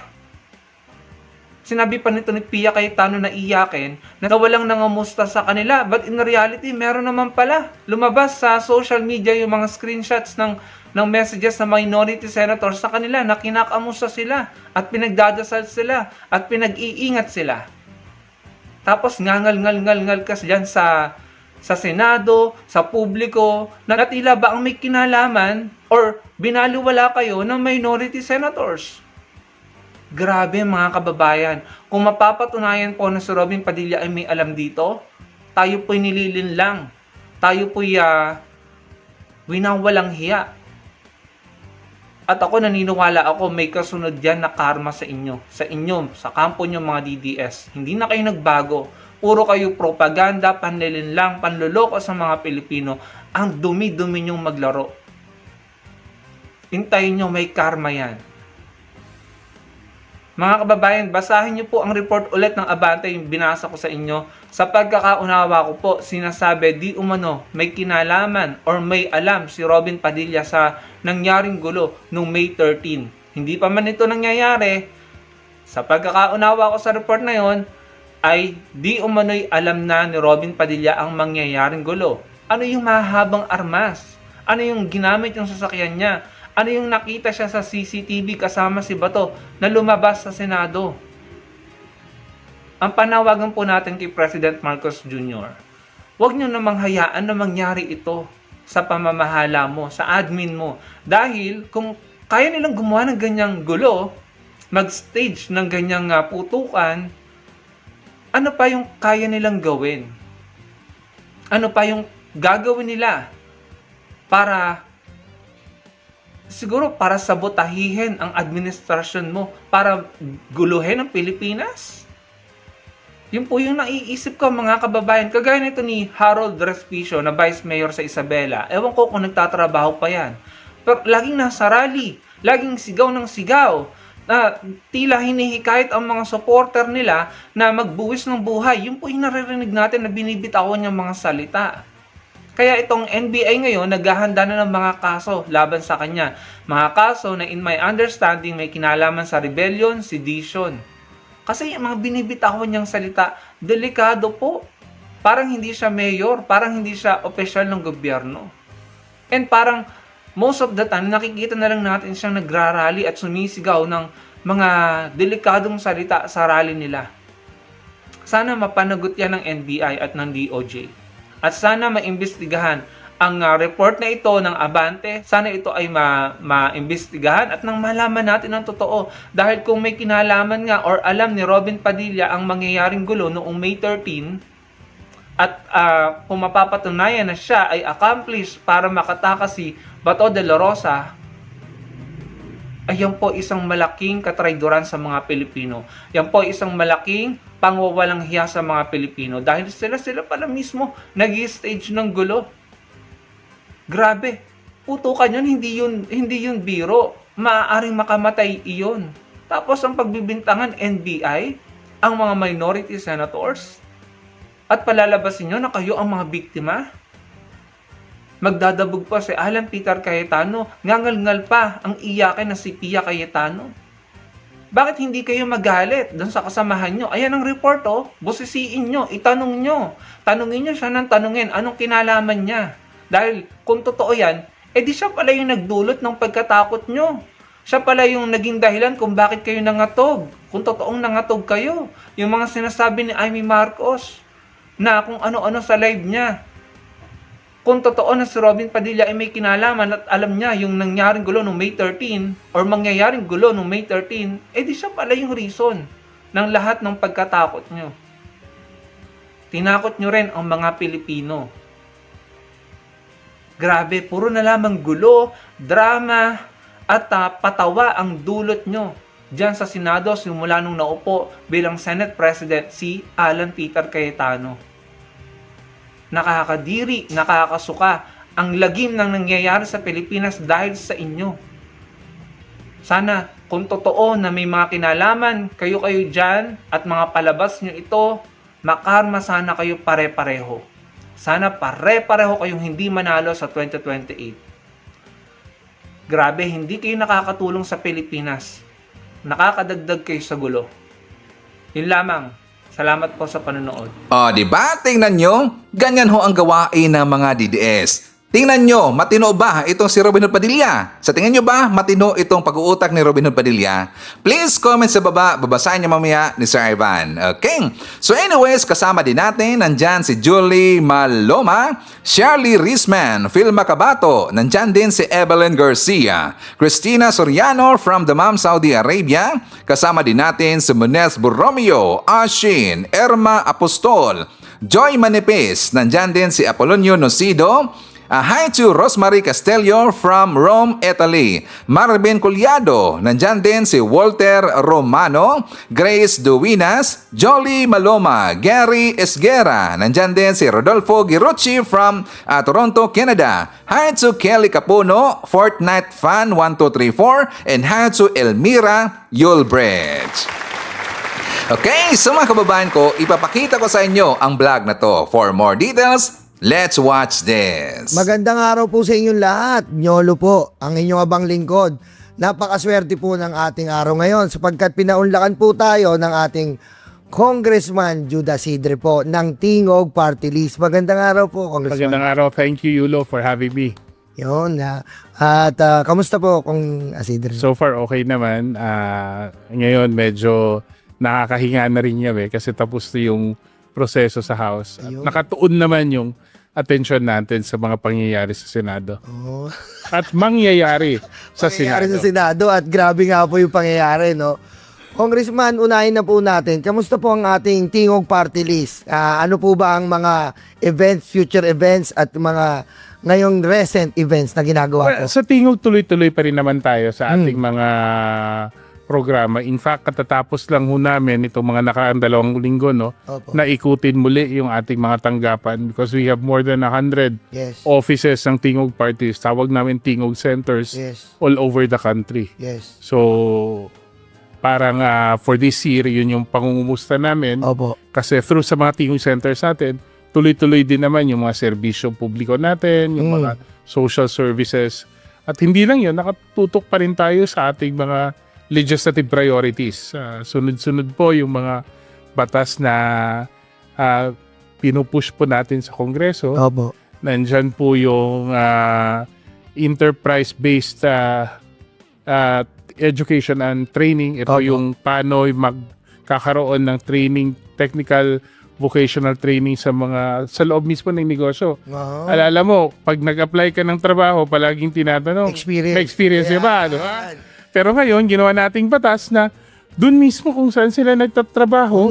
Sinabi pa nito ni Pia Cayetano na iyakin na walang nangamusta sa kanila. But in reality, meron naman pala. Lumabas sa social media yung mga screenshots ng messages ng minority senators sa kanila na kinakamusta sila at pinagdadasal sila at pinag-iingat sila. Tapos ngangal-ngal-ngal ka dyan sa Senado, sa publiko, na tila ba ang may kinalaman or binaliwala kayo ng minority senators. Grabe mga kababayan, kung mapapatunayan po na si Robin Padilla ay may alam dito, tayo po'y nililin lang. Tayo po'y winawalang hiya. At ako naniniwala ako may kasunod yan na karma sa inyo. Sa kampo nyo mga DDS. Hindi na kayo nagbago. Puro kayo propaganda, panlilin lang, panluloko sa mga Pilipino. Ang dumi-dumi nyong maglaro. Hintayin nyo, may karma yan. Mga kababayan, basahin niyo po ang report ulit ng Abante, yung binasa ko sa inyo. Sa pagkakaunawa ko po, sinasabi di umano may kinalaman or may alam si Robin Padilla sa nangyaring gulo noong May 13. Hindi pa man ito nangyayari. Sa pagkakaunawa ko sa report na yon, ay di umano'y alam na ni Robin Padilla ang mangyayaring gulo. Ano yung mahabang armas? Ano yung ginamit yung sasakyan niya? Ano yung nakita siya sa CCTV kasama si Bato na lumabas sa Senado? Ang panawagan po natin kay President Marcos Jr., huwag nyo namang hayaan na mangyari ito sa pamamahala mo, sa admin mo. Dahil kung kaya nilang gumawa ng ganyang gulo, mag-stage ng ganyang putukan, ano pa yung kaya nilang gawin? Ano pa yung gagawin nila para siguro para sabotahihin ang administrasyon mo, para guluhin ang Pilipinas? Yun po yung naiisip ko mga kababayan. Kagaya nito ni Harold Respicio na Vice Mayor sa Isabela. Ewan ko kung nagtatrabaho pa yan. Pero laging nasa rally, laging sigaw ng sigaw, na tila hinihikayat ang mga supporter nila na magbuwis ng buhay. Yun po yung naririnig natin na binibitawan niyang mga salita. Kaya itong NBI ngayon, naghahanda na ng mga kaso laban sa kanya. Mga kaso na in my understanding may kinalaman sa rebellion, sedition. Kasi yung mga binibitawan niyang salita, delikado po. Parang hindi siya mayor, parang hindi siya opisyal ng gobyerno. And parang most of the time, nakikita na lang natin siyang nagrarally at sumisigaw ng mga delikadong salita sa rally nila. Sana mapanagot yan ng NBI at ng DOJ. At sana maimbestigahan ang report na ito ng Abante. Sana ito ay maimbestigahan at nang malaman natin ang totoo. Dahil kung may kinalaman nga or alam ni Robin Padilla ang mangyayaring gulo noong May 13 at kung mapapatunayan na siya ay accomplished para makatakas si Bato de la Rosa, ayan po isang malaking katrayduran sa mga Pilipino. Yan po isang malaking pangwawalang hiya sa mga Pilipino dahil sila pala mismo nag-stage ng gulo. Grabe, putukan yun, hindi yun biro. Maaaring makamatay iyon. Tapos ang pagbibintangan NBI, ang mga minority senators, at palalabasin nyo na kayo ang mga biktima. Magdadabog pa si Alan Peter Cayetano, ngangal-ngal pa ang iyakin na si Pia Cayetano. Bakit hindi kayo magalit doon sa kasamahan nyo? Ayan ang report, busisiin nyo, itanong nyo. Tanungin nyo siya ng tanungin, anong kinalaman niya? Dahil kung totoo yan, di siya pala yung nagdulot ng pagkatakot nyo. Siya pala yung naging dahilan kung bakit kayo nangatog. Kung totoong nangatog kayo. Yung mga sinasabi ni Amy Marcos na kung ano-ano sa live niya. Kung totoo na si Robin Padilla ay may kinalaman at alam niya yung nangyaring gulo noong May 13 or mangyayaring gulo noong May 13, di siya pala yung reason ng lahat ng pagkatakot nyo. Tinakot nyo rin ang mga Pilipino. Grabe, puro na lamang gulo, drama, at patawa ang dulot nyo diyan sa Senado simula nung naupo bilang Senate President si Alan Peter Cayetano. Nakakadiri, nakakasuka ang lagim ng nangyayari sa Pilipinas dahil sa inyo. Sana kung totoo na may mga kinalaman kayo dyan at mga palabas nyo ito, makarma sana kayo pare-pareho. Sana pare-pareho kayong hindi manalo sa 2028. Grabe, hindi kayo nakakatulong sa Pilipinas. Nakakadagdag kayo sa gulo. Yun lamang. Salamat po sa panonood. O, di ba? Tingnan nyo, ganyan ho ang gawain ng mga DDS. Tingnan nyo, matino ba itong si Robin Hood Padilla? Sa tingin nyo ba, matino itong pag-uutak ni Robin Hood Padilla? Please comment sa baba, babasahin nyo mamaya ni Sir Ivan. Okay? So anyways, kasama din natin, nandyan si Julie Maloma, Shirley Risman, Phil Macabato, nandyan din si Evelyn Garcia, Christina Soriano from Dammam, Saudi Arabia, kasama din natin si Munez Borromeo, Ashin, Erma Apostol, Joy Manipis, nandyan din si Apolonio Nocido, hi to Rosemary Castello from Rome, Italy. Marvin Culiado, nandyan din si Walter Romano, Grace Duinas, Jolly Maloma, Gary Esguera, nandyan din si Rodolfo Girucci from Toronto, Canada. Hi to Kelly Capuno, Fortnite Fan 1234, and hi to Elmira Yulbridge. Okay, so mga kababayan ko, ipapakita ko sa inyo ang vlog na to. For more details, let's watch this. Magandang araw po sa inyong lahat. Nyolo po, ang inyong abang lingkod. Napakaswerte po ng ating araw ngayon sapagkat pinaunlakan po tayo ng ating Congressman Judas Isidre po ng Tingog Party List. Magandang araw po, Congressman. Magandang araw. Thank you, Yulo, for having me. Yun. At kamusta po, Kong Isidre? So far, okay naman. Ngayon, medyo nakakahinga na rin niya kasi tapos na yung proseso sa House. At nakatuon naman yung attention natin sa mga pangyayari sa Senado. Oh. At mangyayari sa Pangyayari Senado. sa Senado at grabe nga po yung pangyayari, no? Congressman, unahin na po natin. Kamusta po ang ating Tingog Party List? Ano po ba ang mga events, future events at mga ngayong recent events na ginagawa po? Sa Tingog, tuloy-tuloy pa rin naman tayo sa ating mga programa. In fact, katatapos lang ho namin itong mga nakaraang 2 linggo, no, na ikutin muli yung ating mga tanggapan because we have more than 100 offices ng Tingog parties. Tawag namin Tingog centers all over the country. So, parang for this year, yun yung pangungumusta namin. Kasi through sa mga Tingog centers natin, tuloy-tuloy din naman yung mga serbisyo publiko natin, yung mga social services. At hindi lang yun, nakatutok pa rin tayo sa ating mga legislative priorities. Sunod-sunod po yung mga batas na pinupush po natin sa Kongreso. Nandyan po yung enterprise-based education and training. Ito yung paano magkakaroon ng training, technical vocational training sa loob mismo ng negosyo. Alala mo, pag nag-apply ka ng trabaho, palaging tinatanong, may experience ba? Pero ngayon, ginawa nating batas na doon mismo kung saan sila nagtatrabaho,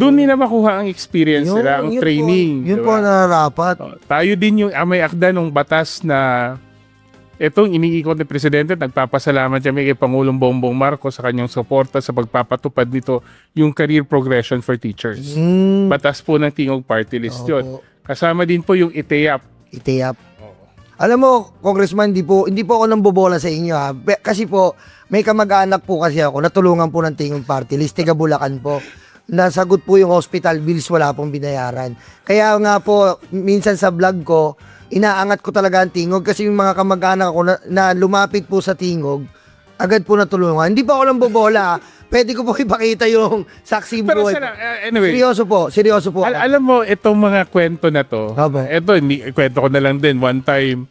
doon nila makuha ang experience nila, ang training. Yun po nararapat. Tayo din yung may akda ng batas na itong iniikot ni Presidente, nagpapasalamat kami kay Pangulong Bongbong Marcos sa kanyang suporta sa pagpapatupad nito, yung career progression for teachers. Batas po ng Tingog Party List yun. Kasama din po yung ITEAP. Alam mo, Congressman, hindi po ako nambobola sa inyo ha. Kasi po, may kamag-anak po kasi ako, natulungan po ng Tingog Party List, taga Bulacan po. Nasagot po yung hospital bills, wala pong binayaran. Kaya nga po, minsan sa vlog ko, inaangat ko talaga ang Tingog kasi yung mga kamag-anak ko na lumapit po sa Tingog, agad po natulungan. Hindi pa ako nambobola ha. Pwede ko po ipakita yung saksi buhay. Anyway, seryoso po. Alam mo, itong mga kwento na to, kwento ko na lang din. One time,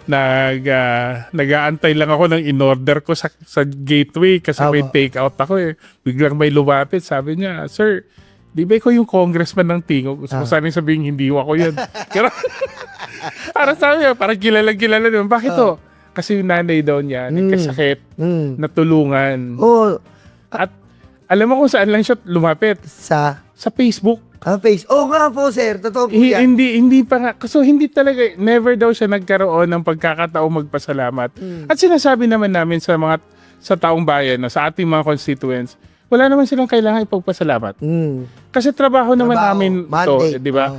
nag-aantay lang ako ng in-order ko sa gateway kasi may take-out ako . Biglang may lumapit. Sabi niya, "Sir, di ba ko yung congressman ng Tingog?" Gusto ko sanang sabihin, hindi ako yan. Pero, para sabi niya, parang kilala naman. Bakit to? Kasi yung nanay daw niya, nagkasakit, natulungan. At alam mo kung saan lang siya lumapit? Sa Facebook. Nga po, sir. Totoo po yan. Hindi pa nga. So, hindi talaga, never daw siya nagkaroon ng pagkakataong magpasalamat. At sinasabi naman namin sa taong bayan, sa ating mga constituents, wala naman silang kailangan ipagpasalamat. Kasi trabaho naman namin ito, di ba?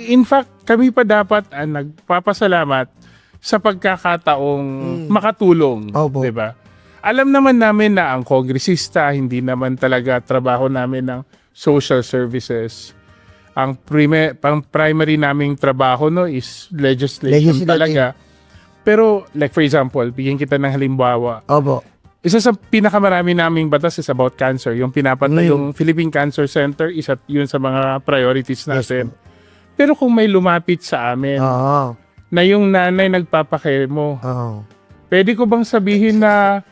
In fact, kami pa dapat nagpapasalamat sa pagkakataong makatulong, di ba? Alam naman namin na ang kongresista, hindi naman talaga trabaho namin ng social services. Ang primary naming trabaho is legislation talaga. Pero like for example, bigyan kita ng halimbawa. isa sa pinakamarami naming batas is about cancer. Yung pinapatay yung Philippine Cancer Center, isa yun sa mga priorities natin. Pero kung may lumapit sa amin na yung nanay nagpapakemo, pwede ko bang sabihin na,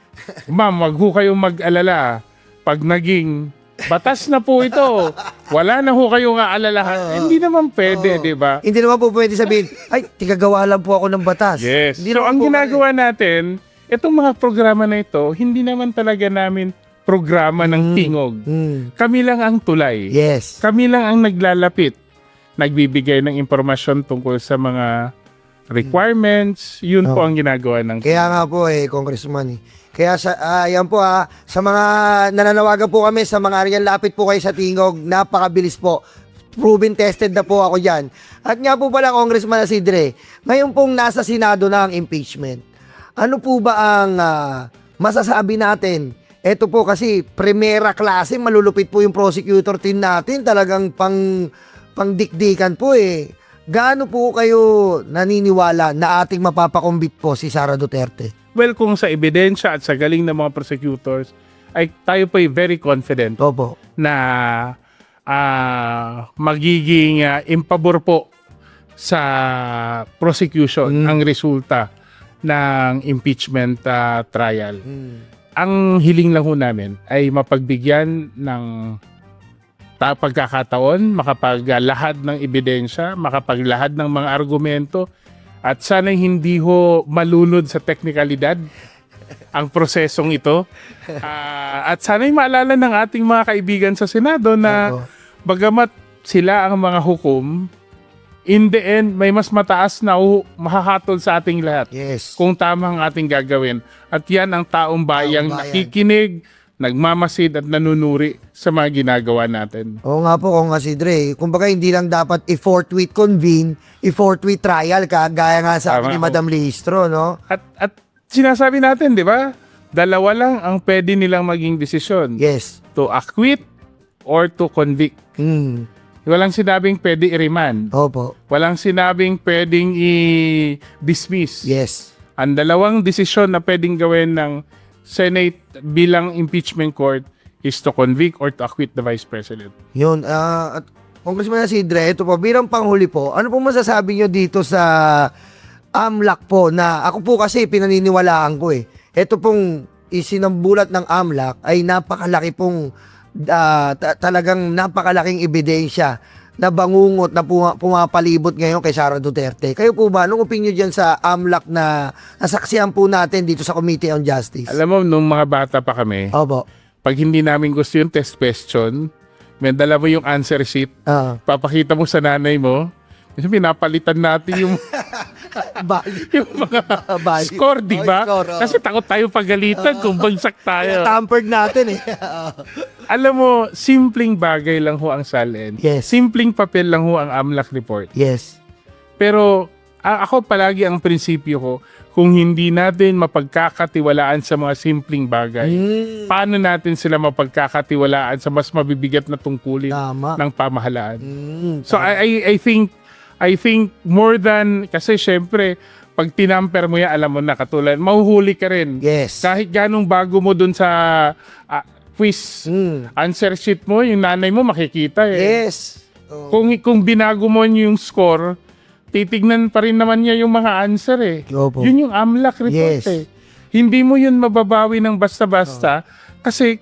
ma'am, wag ho kayong mag-alala. Pag naging batas na po ito, wala na ho kayong aalalahan. Hindi naman pwede, di ba? Hindi naman po pwede sabihin, ay, tigagawa lang po ako ng batas. Yes. Hindi So, ang ginagawa natin, itong mga programa na ito, hindi naman talaga namin programa ng tingog. Kami lang ang tulay. Yes. Kami lang ang naglalapit. Nagbibigay ng impormasyon tungkol sa mga requirements. Yun po ang ginagawa ng Kaya nga po Congressman. Kaya yan po sa mga nananawagan po kami, sa mga Ariel, lapit po kayo sa tingog. Napakabilis po. Proven tested na po ako dyan. At nga po pala, Congressman Isidre, ngayon pong nasa Senado na ang impeachment. Ano po ba ang masasabi natin? Ito po kasi primera klase, malulupit po yung prosecutor team natin, talagang pangdikdikan po Gaano po kayo naniniwala na ating mapapakumbit po si Sara Duterte? Well, kung sa ebidensya at sa galing ng mga prosecutors, ay tayo po very confident na magiging impabor po sa prosecution ang resulta ng impeachment trial. Ang hiling lang ho namin ay mapagbigyan ng pagkakataon, makapaglahad ng ebidensya, makapaglahad ng mga argumento, at sana hindi ho malunod sa teknikalidad ang prosesong ito. At sana'y maalala ng ating mga kaibigan sa Senado na bagamat sila ang mga hukom, in the end, may mas mataas na mahahatol sa ating lahat. Yes. Kung tama ang ating gagawin. At yan ang taong bayang nakikinig, nagmamasid at nanunuri sa mga ginagawa natin. Oo nga po, Kong Isidre. Kumbaga, hindi lang dapat i-forthwith convene, i-forthwith trial ka, gaya nga sa akin ni Madam Listro, no? At sinasabi natin, di ba? Dalawa lang ang pwede nilang maging desisyon. Yes. To acquit or to convict. Walang sinabing pwede i-remand. Opo. Walang sinabing pwedeng i-dismiss. Yes. Ang dalawang desisyon na pwedeng gawin ng Senate bilang impeachment court is to convict or to acquit the Vice President. Yun. At Congressman Isidre, ito po, bilang panghuli po, ano po masasabi nyo dito sa AMLAC po na ako po kasi pinaniniwalaan ko Ito pong isinambulat ng AMLAC ay napakalaki pong talagang napakalaking ebidensya na bangungot na pumapalibot ngayon kay Sara Duterte. Kayo po ba, anong opinion dyan sa AMLAC na nasaksihan po natin dito sa Committee on Justice? Alam mo, nung mga bata pa kami, pag hindi namin gusto yung test question, may dala mo yung answer sheet, papakita mo sa nanay mo, kasi pinapalitan natin yung yung mga score, di ba? Kasi takot tayo pagalitan kung bagsak tayo. Tampered natin Alam mo, simpleng bagay lang ho ang SALN. Yes. Simpleng papel lang ho ang AMLAC report. Yes. Pero ako palagi ang prinsipyo ko, kung hindi natin mapagkakatiwalaan sa mga simpleng bagay, paano natin sila mapagkakatiwalaan sa mas mabibigat na tungkulin ng pamahalaan? So I think more than, kasi syempre, pag tinamper mo yan, alam mo na, katulad, mahuhuli ka rin. Yes. Kahit ganong bago mo dun sa quiz, answer sheet mo, yung nanay mo makikita Yes. Kung binago mo yung score, titignan pa rin naman niya yung mga answer Yun yung AMLAC report Hindi mo yun mababawi ng basta-basta kasi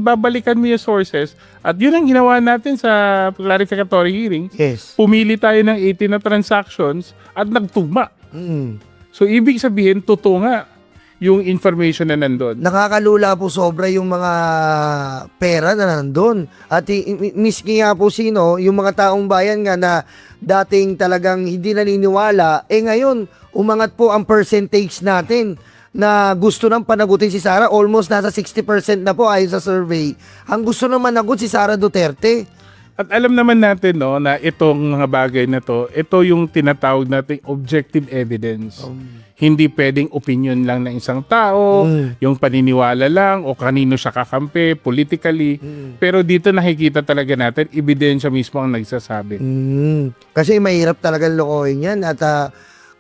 babalikan mo yung sources at yun ang ginawa natin sa clarificatory hearings. Yes. Pumili tayo ng 18 na transactions at nagtugma. So ibig sabihin, totoo nga yung information na nandun. Nakakalula po sobra yung mga pera na nandun. At miski nga po yung mga taong bayan nga na dating talagang hindi naniniwala, ngayon, umangat po ang percentage natin na gusto nang panagutin si Sara. Almost nasa 60% na po ayon sa survey. Ang gusto nang managot si Sara Duterte. At alam naman natin na itong mga bagay na ito yung tinatawag nating objective evidence. Hindi pwedeng opinion lang ng isang tao, yung paniniwala lang o kanino siya kakampi politically. Pero dito nakikita talaga natin, ebidensya mismo ang nagsasabi. Kasi mahirap talagang lokohin yan. At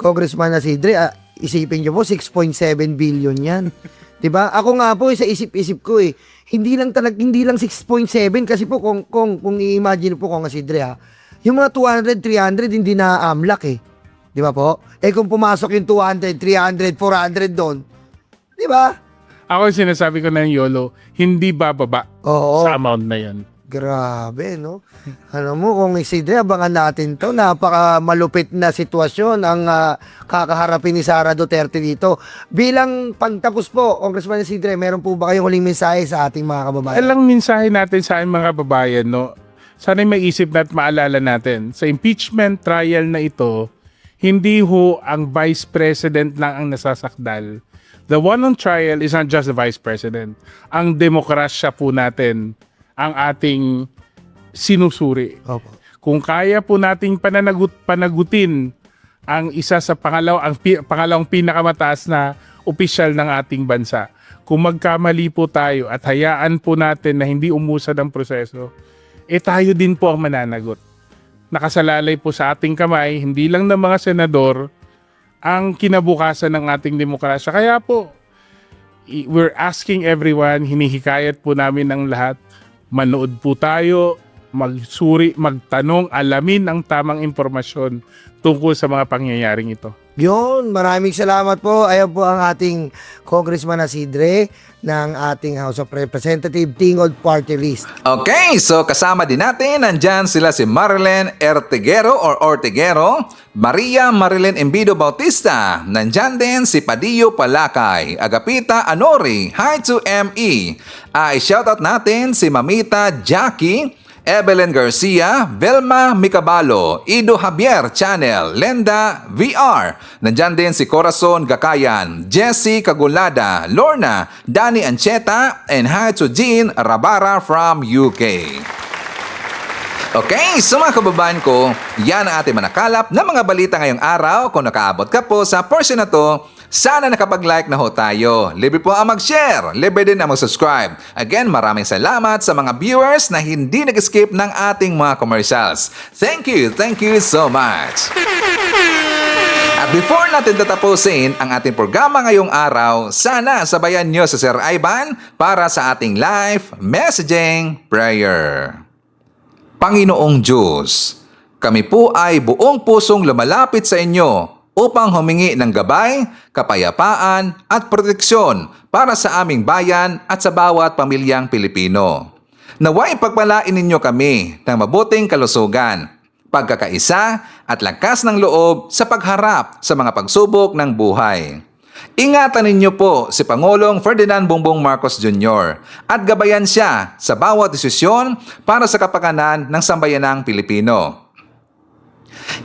Congressman Isidre, isipin niyo po, 6.7 billion yan. 'Di ba? Ako nga po sa isip-isip ko hindi lang 6.7 kasi po kung i-imagine po kung Isidre yung mga 200, 300 hindi na amlak 'Di ba po? Kung pumasok yung 200, 300, 400 doon, 'di ba? Ako sinasabi ko na yung YOLO, hindi bababa sa amount na yan. Grabe, no? Alam mo, kung Isidre, abangan natin to. Napaka malupit na sitwasyon ang kakaharapin ni Sara Duterte dito. Bilang pagtapos po, Congressman Isidre, meron po ba kayong huling mensahe sa ating mga kababayan? Alang mensahe natin sa ating mga kababayan, no? Sana'y maisip na at maalala natin, sa impeachment trial na ito, hindi ho ang Vice President lang ang nasasakdal. The one on trial is not just the Vice President. Ang demokrasya po natin ang ating sinusuri. Kung kaya po nating panagutin ang isa sa pangalawang pinakamataas na opisyal ng ating bansa, kung magkamali po tayo at hayaan po natin na hindi umusad ang proseso, tayo din po ang mananagot. Nakasalalay po sa ating kamay, hindi lang ng mga senador, ang kinabukasan ng ating demokrasya. Kaya po, we're asking everyone, hinihikayat po namin ng lahat, manood po tayo, magsuri, magtanong, alamin ang tamang impormasyon tungkol sa mga pangyayaring ito. Yun, maraming salamat po. Ayan po ang ating Congressman Isidre ng ating House of Representatives Tingod Party List. Okay, so kasama din natin, nandyan sila si Marilyn Ortigero, Maria Marilyn Embido Bautista, nandyan din si Padillo Palakay, Agapita Anori, hi to ME. I-shoutout natin si Mamita Jackie, Evelyn Garcia, Velma Micabalo, Ido Javier Channel, Lenda VR. Nandyan din si Corazon Gakayan, Jessie Kagulada, Lorna, Danny Ancheta, and hi to Jean Rabara from UK. Okay, so mga kababayan ko, yan ang ating manakalap na mga balita ngayong araw. Kung nakaabot ka po sa portion na to, sana nakapag-like na ho tayo. Libre po ang mag-share. Libre din ang mag-subscribe. Again, maraming salamat sa mga viewers na hindi nag-skip ng ating mga commercials. Thank you so much. At before natin tatapusin ang ating programa ngayong araw, sana sabayan nyo sa Sir Ivan para sa ating live messaging prayer. Panginoong Diyos, kami po ay buong pusong lumalapit sa inyo upang humingi ng gabay, kapayapaan at proteksyon para sa aming bayan at sa bawat pamilyang Pilipino. Naway pagpalain ninyo kami ng mabuting kalusugan, pagkakaisa at lakas ng loob sa pagharap sa mga pagsubok ng buhay. Ingatan ninyo po si Pangulong Ferdinand Bongbong Marcos Jr. at gabayan siya sa bawat desisyon para sa kapakanan ng sambayanang Pilipino.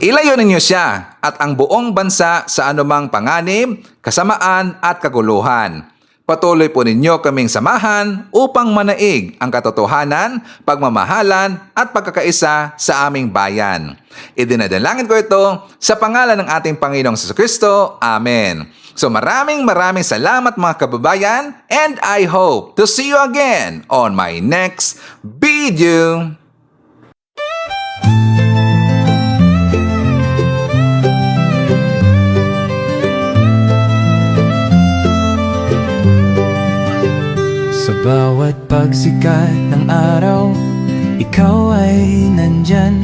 Ilayo ninyo siya at ang buong bansa sa anumang panganib, kasamaan at kaguluhan. Patuloy po ninyo kaming samahan upang manaig ang katotohanan, pagmamahalan at pagkakaisa sa aming bayan. Idinadalangin ko ito sa pangalan ng ating Panginoong Jesucristo. Amen. So maraming salamat mga kababayan, and I hope to see you again on my next video. Sa bawat pagsikat ng araw, ikaw ay nandyan.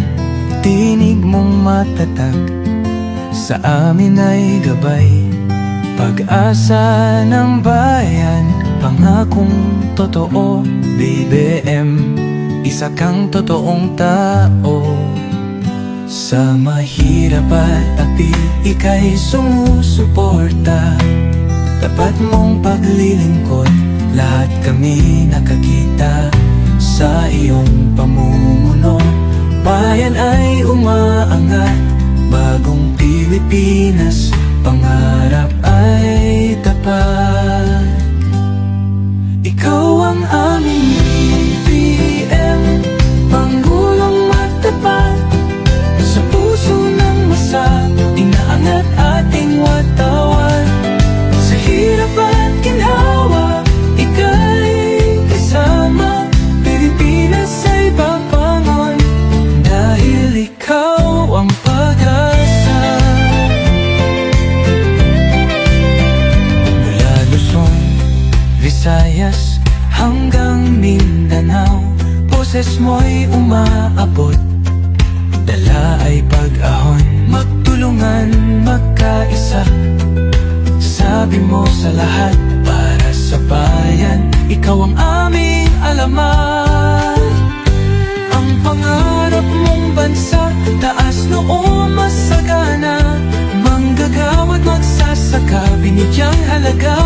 Tinig mong matatag, sa amin ay gabay. Pag-asa ng bayan, pangakong totoo. BBM, isa kang totoong tao. Sa mahirap at api, ika'y sumusuporta. Tapat mong paglilingkod, lahat kami nakakita sa iyong pamumuno. Bayan ay umaangat, bagong Pilipinas, pangarap ay tapat. Ikaw ang aming BBM, Pangulong matapat. Sa puso ng masa, inaangat ating watawan. Sa hirap at ginhawa, ika'y kasama. Pilipinas ay papangon, dahil ikaw ang pag-asa. Visayas hanggang Mindanao, boses mo'y umaabot, dala ay pag-ahon. Magtulungan, magkaisa, sabi mo sa lahat, para sa bayan, ikaw ang aming alamat. Ang pangarap mong bansa, taas noo masagana, manggagawa't magsasaka, binigyang halaga